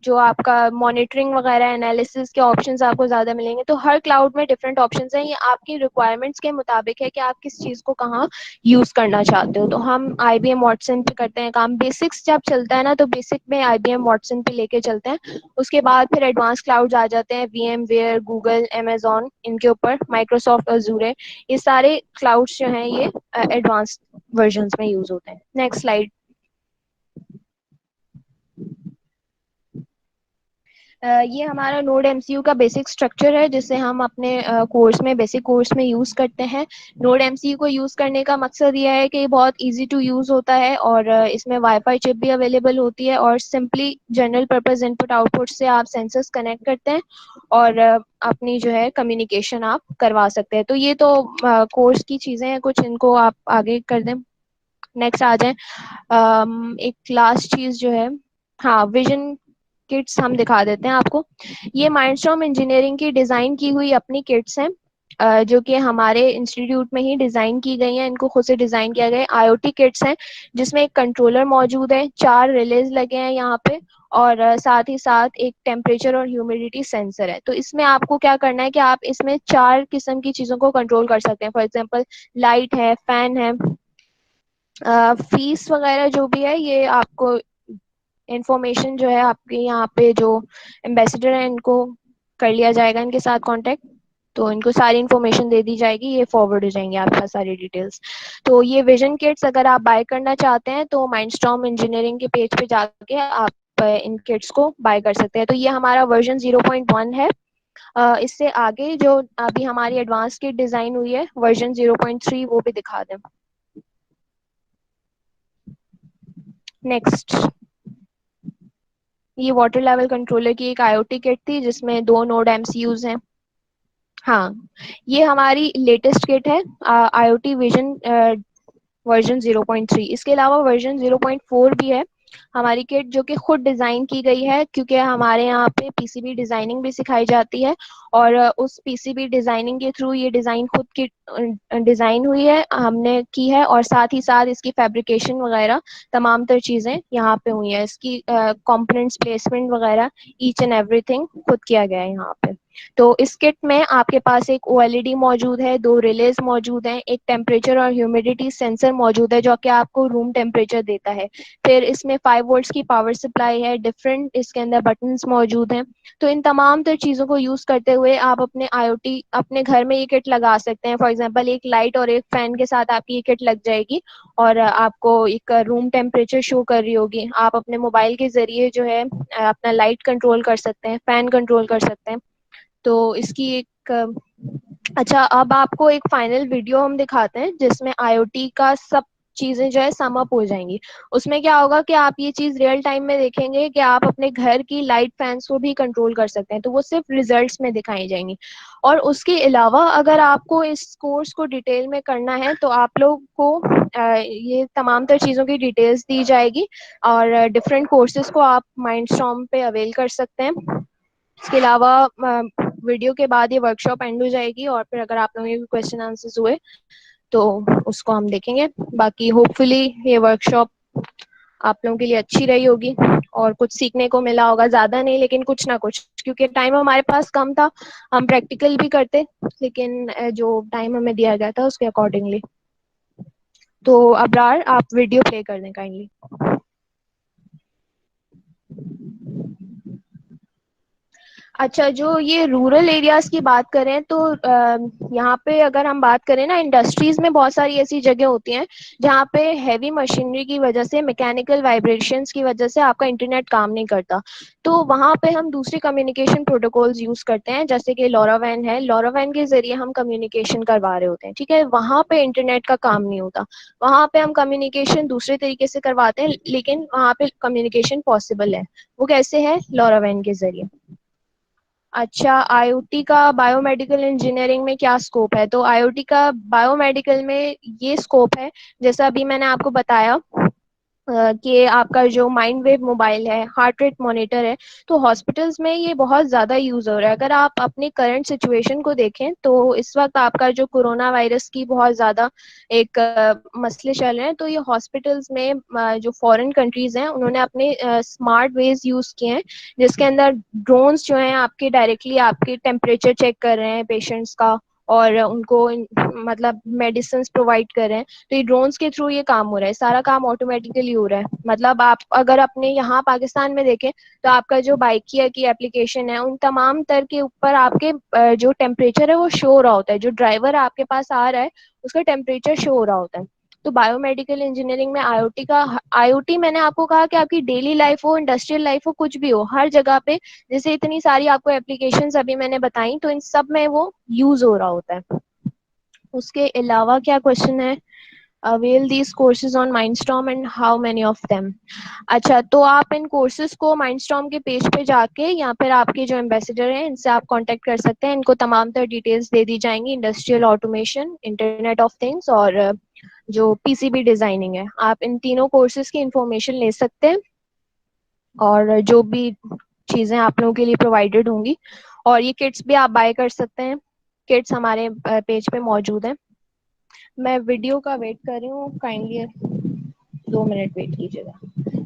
जो आपका मॉनिटरिंग वगैरह एनालिसिस के ऑप्शंस आपको ज्यादा मिलेंगे। तो हर क्लाउड में डिफरेंट ऑप्शंस हैं, ये आपकी रिक्वायरमेंट्स के मुताबिक है कि आप किस चीज को कहाँ यूज करना चाहते हो। तो हम आईबीएम वॉटसन पे करते हैं काम। बेसिक्स जब चलता है ना, तो बेसिक में आईबीएम वॉटसन पे लेके चलते हैं। उसके बाद फिर एडवांस क्लाउड आ जाते हैं, वीएम वेयर, गूगल, अमेजोन, इनके ऊपर माइक्रोसॉफ्ट अजूर, ये सारे क्लाउड्स जो हैं ये एडवांस वर्जन में यूज होते हैं। Next slide. ये हमारा नोड एमसीयू का बेसिक स्ट्रक्चर है, जिसे हम अपने कोर्स में, बेसिक कोर्स में यूज करते हैं। नोड एमसीयू को यूज करने का मकसद यह है कि ये बहुत इजी टू यूज होता है, और इसमें वाईफाई चिप भी अवेलेबल होती है, और simply general purpose input output से आप सेंसर्स कनेक्ट करते हैं और अपनी जो है कम्युनिकेशन आप करवा सकते हैं। तो ये तो कोर्स की चीजें हैं कुछ, इनको आप आगे कर दें। नेक्स्ट आ जाए। एक लास्ट चीज जो है, हाँ, विजन किट्स हम दिखा देते हैं आपको। ये माइंडस्टॉर्म इंजीनियरिंग की डिजाइन की हुई अपनी किट्स हैं, जो कि हमारे इंस्टीट्यूट में ही डिजाइन की गई हैं। इनको खुद से डिजाइन किया गया है। आईओटी किट्स हैं जिसमें एक कंट्रोलर मौजूद है, 4 रिलेज लगे हैं यहाँ पे, और साथ ही साथ एक टेम्परेचर और ह्यूमिडिटी सेंसर है। तो इसमें आपको क्या करना है कि आप इसमें 4 किस्म की चीजों को कंट्रोल कर सकते हैं। फॉर एग्जाम्पल लाइट है, फैन है, फीस वगैरह जो भी है ये आपको इंफॉर्मेशन जो है आपके यहाँ पे जो एम्बेसडर है इनको कर लिया जाएगा, इनके साथ कांटेक्ट, तो इनको सारी इन्फॉर्मेशन दे दी जाएगी, ये फॉरवर्ड हो जाएंगे आपके पास सारी डिटेल्स। तो ये विजन किट्स अगर आप बाय करना चाहते हैं तो माइंडस्टॉर्म इंजीनियरिंग के पेज पे जाके आप इन किट्स को बाय कर सकते हैं। तो ये हमारा वर्जन 0.1 है। इससे आगे जो अभी हमारी एडवांस किट डिजाइन हुई है वर्जन 0.3 वो भी दिखा दें। नेक्स्ट, ये वाटर लेवल कंट्रोलर की एक आईओटी किट थी जिसमें 2 नोड एमसीयूज हैं। हाँ, ये हमारी लेटेस्ट किट है आईओटी विजन वर्जन 0.3। इसके अलावा वर्जन 0.4 भी है हमारी किट, जो कि खुद डिज़ाइन की गई है, क्योंकि हमारे यहाँ पे पीसीबी डिज़ाइनिंग भी सिखाई जाती है और उस पीसीबी डिज़ाइनिंग के थ्रू ये डिज़ाइन खुद की डिज़ाइन हुई है, हमने की है, और साथ ही साथ इसकी फैब्रिकेशन वगैरह तमाम तर चीज़ें यहाँ पे हुई है। इसकी कंपोनेंट्स प्लेसमेंट वगैरह ईच एंड एवरीथिंग खुद किया गया है यहाँ पे। तो इस किट में आपके पास एक ओएलईडी मौजूद है, 2 रिलेज मौजूद हैं, एक टेम्परेचर और ह्यूमिडिटी सेंसर मौजूद है जो कि आपको रूम टेम्परेचर देता है। फिर इसमें 5 वोल्ट्स की पावर सप्लाई है, डिफरेंट इसके अंदर बटन्स मौजूद हैं। तो इन तमाम तर चीज़ों को यूज़ करते हुए आप अपने आईओटी अपने घर में ये किट लगा सकते हैं। फॉर एग्जांपल एक लाइट और एक फैन के साथ आपकी ये किट लग जाएगी और आपको एक रूम टेम्परेचर शो कर रही होगी। आप अपने मोबाइल के ज़रिए जो है अपना लाइट कंट्रोल कर सकते हैं, फैन कंट्रोल कर सकते हैं। तो इसकी एक अच्छा, अब आपको एक फाइनल वीडियो हम दिखाते हैं जिसमें आईओटी का सब चीजें जो है सम अप हो जाएंगी। उसमें क्या होगा कि आप ये चीज रियल टाइम में देखेंगे कि आप अपने घर की लाइट फैंस को भी कंट्रोल कर सकते हैं, तो वो सिर्फ रिजल्ट्स में दिखाई जाएंगी। और उसके अलावा अगर आपको इस कोर्स को डिटेल में करना है तो आप लोग को ये तमाम तर चीज़ों की डिटेल्स दी जाएगी और डिफरेंट कोर्सेज को आप माइंडस्टॉर्म पे अवेल कर सकते हैं। इसके अलावा वीडियो के बाद ये वर्कशॉप एंड हो जाएगी और फिर अगर आप लोगों के क्वेश्चन आंसर्स हुए तो उसको हम देखेंगे। बाकी होपफुली ये वर्कशॉप आप लोगों के लिए अच्छी रही होगी और कुछ सीखने को मिला होगा, ज़्यादा नहीं लेकिन कुछ ना कुछ, क्योंकि टाइम हमारे पास कम था, हम प्रैक्टिकल भी करते लेकिन जो टाइम हमें दिया गया था उसके अकॉर्डिंगली। तो अब्रार आप वीडियो प्ले कर दें काइंडली। अच्छा, जो ये रूरल एरियाज की बात करें तो यहाँ पे अगर हम बात करें ना, इंडस्ट्रीज में बहुत सारी ऐसी जगह होती हैं जहाँ पे हैवी मशीनरी की वजह से, मैकेनिकल वाइब्रेशंस की वजह से आपका इंटरनेट काम नहीं करता। तो वहाँ पे हम दूसरे कम्युनिकेशन प्रोटोकॉल्स यूज करते हैं, जैसे कि लॉरावैन है। लॉरावैन के जरिए हम कम्युनिकेशन करवा रहे होते हैं, ठीक है। वहाँ पे इंटरनेट का काम नहीं होता, वहाँ पे हम कम्युनिकेशन दूसरे तरीके से करवाते हैं, लेकिन वहाँ पे कम्युनिकेशन पॉसिबल है। वो कैसे है? लॉरावैन के जरिए। अच्छा, आईओटी का बायोमेडिकल इंजीनियरिंग में क्या स्कोप है? तो आईओटी का बायोमेडिकल में ये स्कोप है, जैसा अभी मैंने आपको बताया कि आपका जो माइंड वेव मोबाइल है, हार्ट रेट मॉनिटर है, तो हॉस्पिटल्स में ये बहुत ज़्यादा यूज़ हो रहा है। अगर आप अपनी करंट सिचुएशन को देखें तो इस वक्त आपका जो कोरोना वायरस की बहुत ज़्यादा एक मसले चल रहे हैं, तो ये हॉस्पिटल्स में जो फॉरेन कंट्रीज़ हैं उन्होंने अपने स्मार्ट वेज यूज़ किए हैं, जिसके अंदर ड्रोन्स जो हैं आपके डायरेक्टली आपके टेम्परेचर चेक कर रहे हैं पेशेंट्स का और उनको मतलब मेडिसिन प्रोवाइड कर रहे हैं। तो ये ड्रोन्स के थ्रू ये काम हो रहा है, सारा काम ऑटोमेटिकली हो रहा है। मतलब आप अगर अपने यहाँ पाकिस्तान में देखें तो आपका जो बाइकिया की एप्लीकेशन है, उन तमाम तर के ऊपर आपके जो टेम्परेचर है वो शो हो रहा होता है, जो ड्राइवर आपके पास आ रहा है उसका टेम्परेचर शो हो रहा होता है। तो बायोमेडिकल इंजीनियरिंग में आईओटी मैंने आपको कहा कि आपकी डेली लाइफ हो, इंडस्ट्रियल लाइफ हो, कुछ भी हो, हर जगह पे जैसे इतनी सारी आपको एप्लीकेशंस अभी मैंने बताई, तो इन सब में वो यूज हो रहा होता है। उसके अलावा क्या क्वेश्चन है? Avail these courses on Mindstorm and how many of them. अच्छा, तो आप इन कोर्सेज को माइंडस्टॉर्म के पेज पे जाके या फिर आपके जो एम्बेसडर हैं इनसे आप कांटेक्ट कर सकते हैं, इनको तमाम तर डिटेल्स दे दी जाएंगी। Industrial automation, internet of things और जो पीसीबी डिजाइनिंग है, आप इन तीनों कोर्सेज की इंफॉर्मेशन ले सकते हैं और जो भी चीज़ें आप लोगों के लिए प्रोवाइडेड होंगी, और ये किट्स भी आप बाय कर सकते हैं। किट्स हमारे पेज पे मौजूद हैं। मैं वीडियो का वेट कर रही हूँ, काइंडली 2 मिनट वेट कीजिएगा।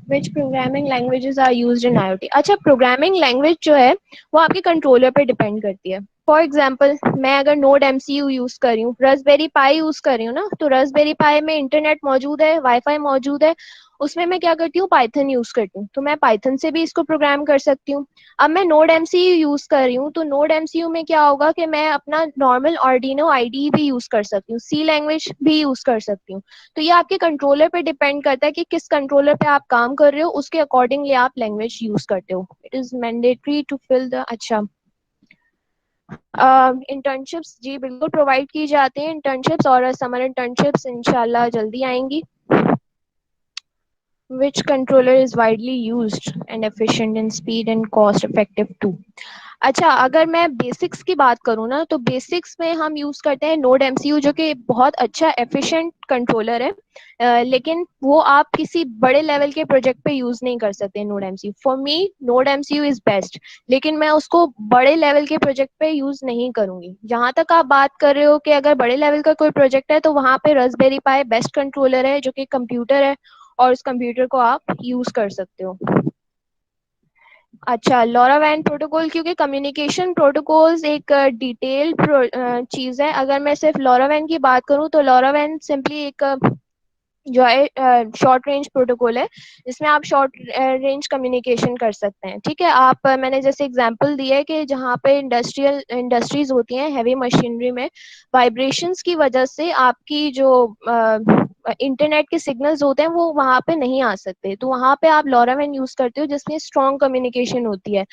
Which programming languages are used in IoT? अच्छा, प्रोग्रामिंग लैंग्वेज जो है वो आपके कंट्रोलर पे डिपेंड करती है। फॉर एग्जाम्पल मैं अगर नोड एमसीयू यूज कर रही हूँ, रसबेरी पाई यूज कर रही हूँ ना, तो रसबेरी पाई में इंटरनेट मौजूद है, वाईफाई मौजूद है, उसमें मैं क्या करती हूँ, पाइथन यूज करती हूँ, तो मैं पाइथन से भी इसको प्रोग्राम कर सकती हूँ। अब मैं नोड एमसीयू यूज कर रही हूँ, तो नोड एमसीयू में क्या होगा कि मैं अपना नॉर्मल आर्डिनो आईडी भी यूज कर सकती हूँ, सी लैंग्वेज भी यूज कर सकती हूँ। तो ये आपके कंट्रोलर पे डिपेंड करता है कि किस कंट्रोलर पे आप काम कर रहे हो, उसके अकॉर्डिंगली आप लैंग्वेज यूज करते हो। It is mandatory to fill the, अच्छा, इंटर्नशिप्स जी बिल्कुल प्रोवाइड की जाती हैं, इंटर्नशिप्स और समर इंटर्नशिप्स इंशाल्लाह जल्दी आएंगी। Which controller is widely used and efficient in speed and cost effective too? अच्छा, अगर मैं बेसिक्स की बात करूँ ना, तो बेसिक्स में हम यूज करते हैं नोड एमसीयू, जो कि बहुत अच्छा एफिशिएंट कंट्रोलर है। लेकिन वो आप किसी बड़े लेवल के प्रोजेक्ट पे यूज नहीं कर सकते node MCU. For me node MCU is best, लेकिन मैं उसको बड़े लेवल के प्रोजेक्ट पे यूज नहीं करूंगी। जहां तक आप बात कर रहे हो कि अगर बड़े लेवल का कोई प्रोजेक्ट है, तो वहां पे रसबेरी पाई बेस्ट कंट्रोलर है, जो कि कंप्यूटर है, और उस कंप्यूटर को आप यूज कर सकते हो। अच्छा, लॉरा वैन प्रोटोकॉल, क्योंकि कम्युनिकेशन प्रोटोकॉल्स एक डिटेल्ड चीज है। अगर मैं सिर्फ लॉरा वैन की बात करूं, तो लॉरा वैन सिंपली एक जो है शॉर्ट रेंज प्रोटोकॉल है, जिसमें आप शॉर्ट रेंज कम्युनिकेशन कर सकते हैं। ठीक है, आप मैंने जैसे एग्जांपल दिया है कि जहाँ पे इंडस्ट्रीज होती हैं, हैवी मशीनरी में वाइब्रेशंस की वजह से आपकी जो इंटरनेट के सिग्नल्स होते हैं वो वहाँ पे नहीं आ सकते, तो वहाँ पे आप लॉरावेन यूज करते हो, जिसमें स्ट्रॉन्ग कम्युनिकेशन होती है।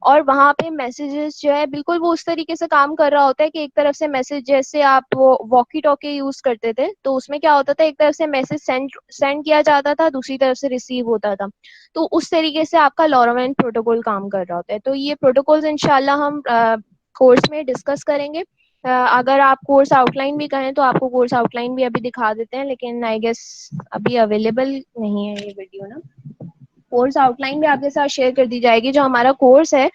और वहां पे मैसेजेस जो है बिल्कुल वो उस तरीके से काम कर रहा होता है कि एक तरफ से मैसेज, जैसे आप वो वॉकी टॉकी यूज करते थे, तो उसमें क्या होता था, एक तरफ से मैसेज सेंड सेंड किया जाता था, दूसरी तरफ से रिसीव होता था। तो उस तरीके से आपका लॉरावेन प्रोटोकॉल काम कर रहा होता है। तो ये प्रोटोकॉल्स इंशाल्लाह हम कोर्स में डिस्कस करेंगे। अगर आप कोर्स आउटलाइन भी कहें, तो आपको कोर्स आउटलाइन भी अभी दिखा देते हैं, लेकिन आई गेस अभी अवेलेबल नहीं है ये वीडियो ना। कोर्स आउटलाइन भी आपके साथ शेयर कर दी जाएगी। जो हमारा कोर्स है,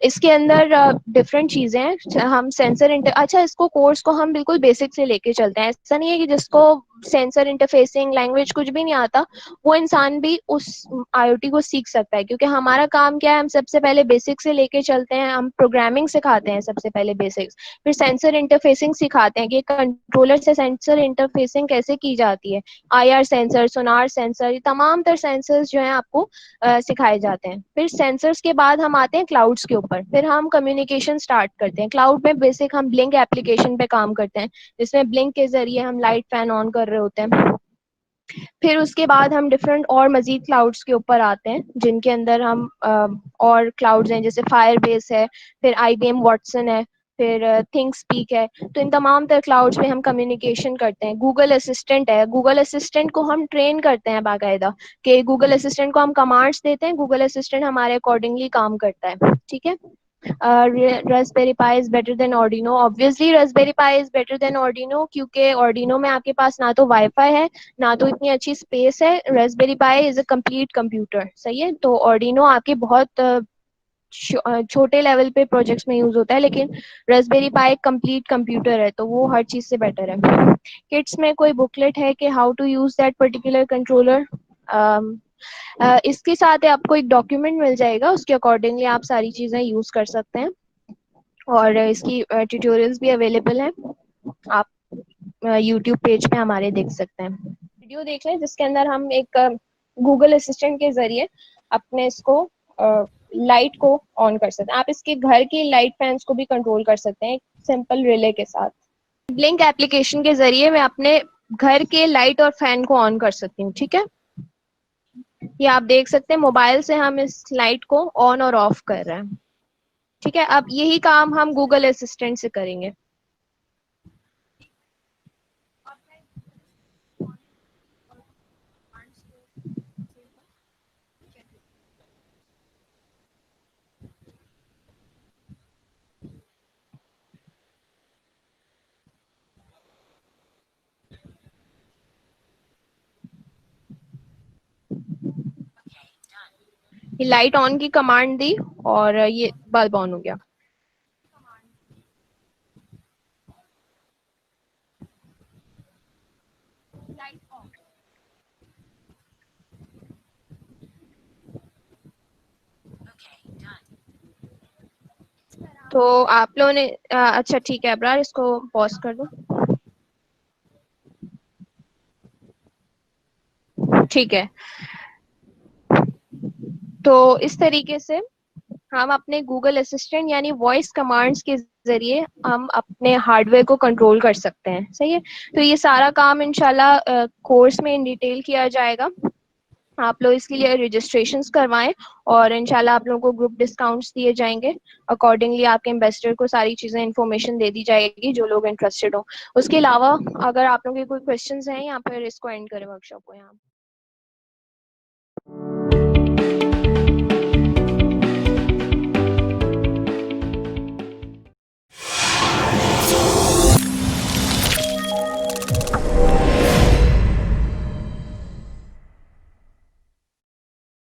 इसके अंदर डिफरेंट चीजें हैं। हम सेंसर अच्छा, इसको कोर्स को हम बिल्कुल बेसिक से लेके चलते हैं। ऐसा नहीं है कि जिसको सेंसर इंटरफेसिंग लैंग्वेज कुछ भी नहीं आता, वो इंसान भी उस आईओटी को सीख सकता है, क्योंकि हमारा काम क्या है, हम सबसे पहले बेसिक से लेके चलते हैं। हम प्रोग्रामिंग सिखाते हैं सबसे पहले बेसिक्स, फिर सेंसर इंटरफेसिंग सिखाते हैं कि कंट्रोलर से सेंसर इंटरफेसिंग कैसे की जाती है। आईआर सेंसर, सोनार सेंसर, ये तमाम तर सेंसर्स जो है आपको सिखाए जाते हैं। फिर सेंसर्स के बाद हम आते हैं क्लाउड्स के ऊपर, फिर हम कम्युनिकेशन स्टार्ट करते हैं। क्लाउड में बेसिक हम ब्लिंक एप्लीकेशन पे काम करते हैं, जिसमें ब्लिंक के जरिए हम लाइट फैन ऑन कर रहे होते हैं। फिर उसके बाद हम डिफरेंट और मजीद क्लाउड्स के ऊपर आते हैं, जिनके अंदर हम और क्लाउड्स हैं, जैसे फायर बेस है, फिर आईबीएम वाटसन है, फिर थिंक स्पीक है। तो इन तमाम तर क्लाउड्स में हम कम्युनिकेशन करते हैं। गूगल असिस्टेंट है, गूगल असिस्टेंट को हम ट्रेन करते हैं बाकायदा, कि गूगल असिस्टेंट को हम कमांड्स देते हैं, गूगल असिस्टेंट हमारे अकॉर्डिंगली काम करता है। ठीक है। Raspberry pi is better than Arduino. Obviously Raspberry pi is better than Arduino, क्योंकि ऑर्डिनो में आपके पास ना तो वाईफाई है, ना तो इतनी अच्छी स्पेस है। Raspberry pi is a complete computer, सही है। तो ऑर्डिनो आपके बहुत छोटे लेवल पे प्रोजेक्ट्स में यूज होता है, लेकिन रास्पबेरी पाई एक कंप्लीट कंप्यूटर है, तो वो हर चीज से बेटर है। किट्स में कोई बुकलेट है कि how to use that particular controller? इसके साथ आपको एक डॉक्यूमेंट मिल जाएगा, उसके अकॉर्डिंगली आप सारी चीजें यूज कर सकते हैं, और इसकी ट्यूटोरियल्स भी अवेलेबल हैं। आप यूट्यूब पेज पे हमारे देख सकते हैं। वीडियो देख लें, जिसके अंदर हम एक गूगल असिस्टेंट के जरिए अपने इसको लाइट को ऑन कर सकते हैं। आप इसके घर की लाइट फैंस को भी कंट्रोल कर सकते हैं, एक सिंपल रिले के साथ। ब्लिंक एप्लीकेशन के जरिए मैं अपने घर के लाइट और फैन को ऑन कर सकती हूँ। ठीक है, ये आप देख सकते हैं, मोबाइल से हम इस लाइट को ऑन और ऑफ कर रहे हैं। ठीक है, अब यही काम हम गूगल असिस्टेंट से करेंगे। ये लाइट ऑन की कमांड दी और ये बल्ब ऑन हो गया। तो आप लोगों ने अच्छा ठीक है अब्रार, इसको पॉज कर दो। ठीक है, तो इस तरीके से हम अपने गूगल असिस्टेंट यानी वॉइस कमांड्स के जरिए हम अपने हार्डवेयर को कंट्रोल कर सकते हैं। सही है, तो ये सारा काम इंशाल्लाह कोर्स में इन डिटेल किया जाएगा। आप लोग इसके लिए रजिस्ट्रेशंस करवाएं और इंशाल्लाह आप लोगों को ग्रुप डिस्काउंट्स दिए जाएंगे। अकॉर्डिंगली आपके इन्वेस्टर को सारी चीजें इन्फॉर्मेशन दे दी जाएगी जो लोग इंटरेस्टेड हो। उसके अलावा अगर आप लोगों के कोई क्वेश्चंस हैं यहाँ पर, इसको एंड करें वर्कशॉप को यहाँ।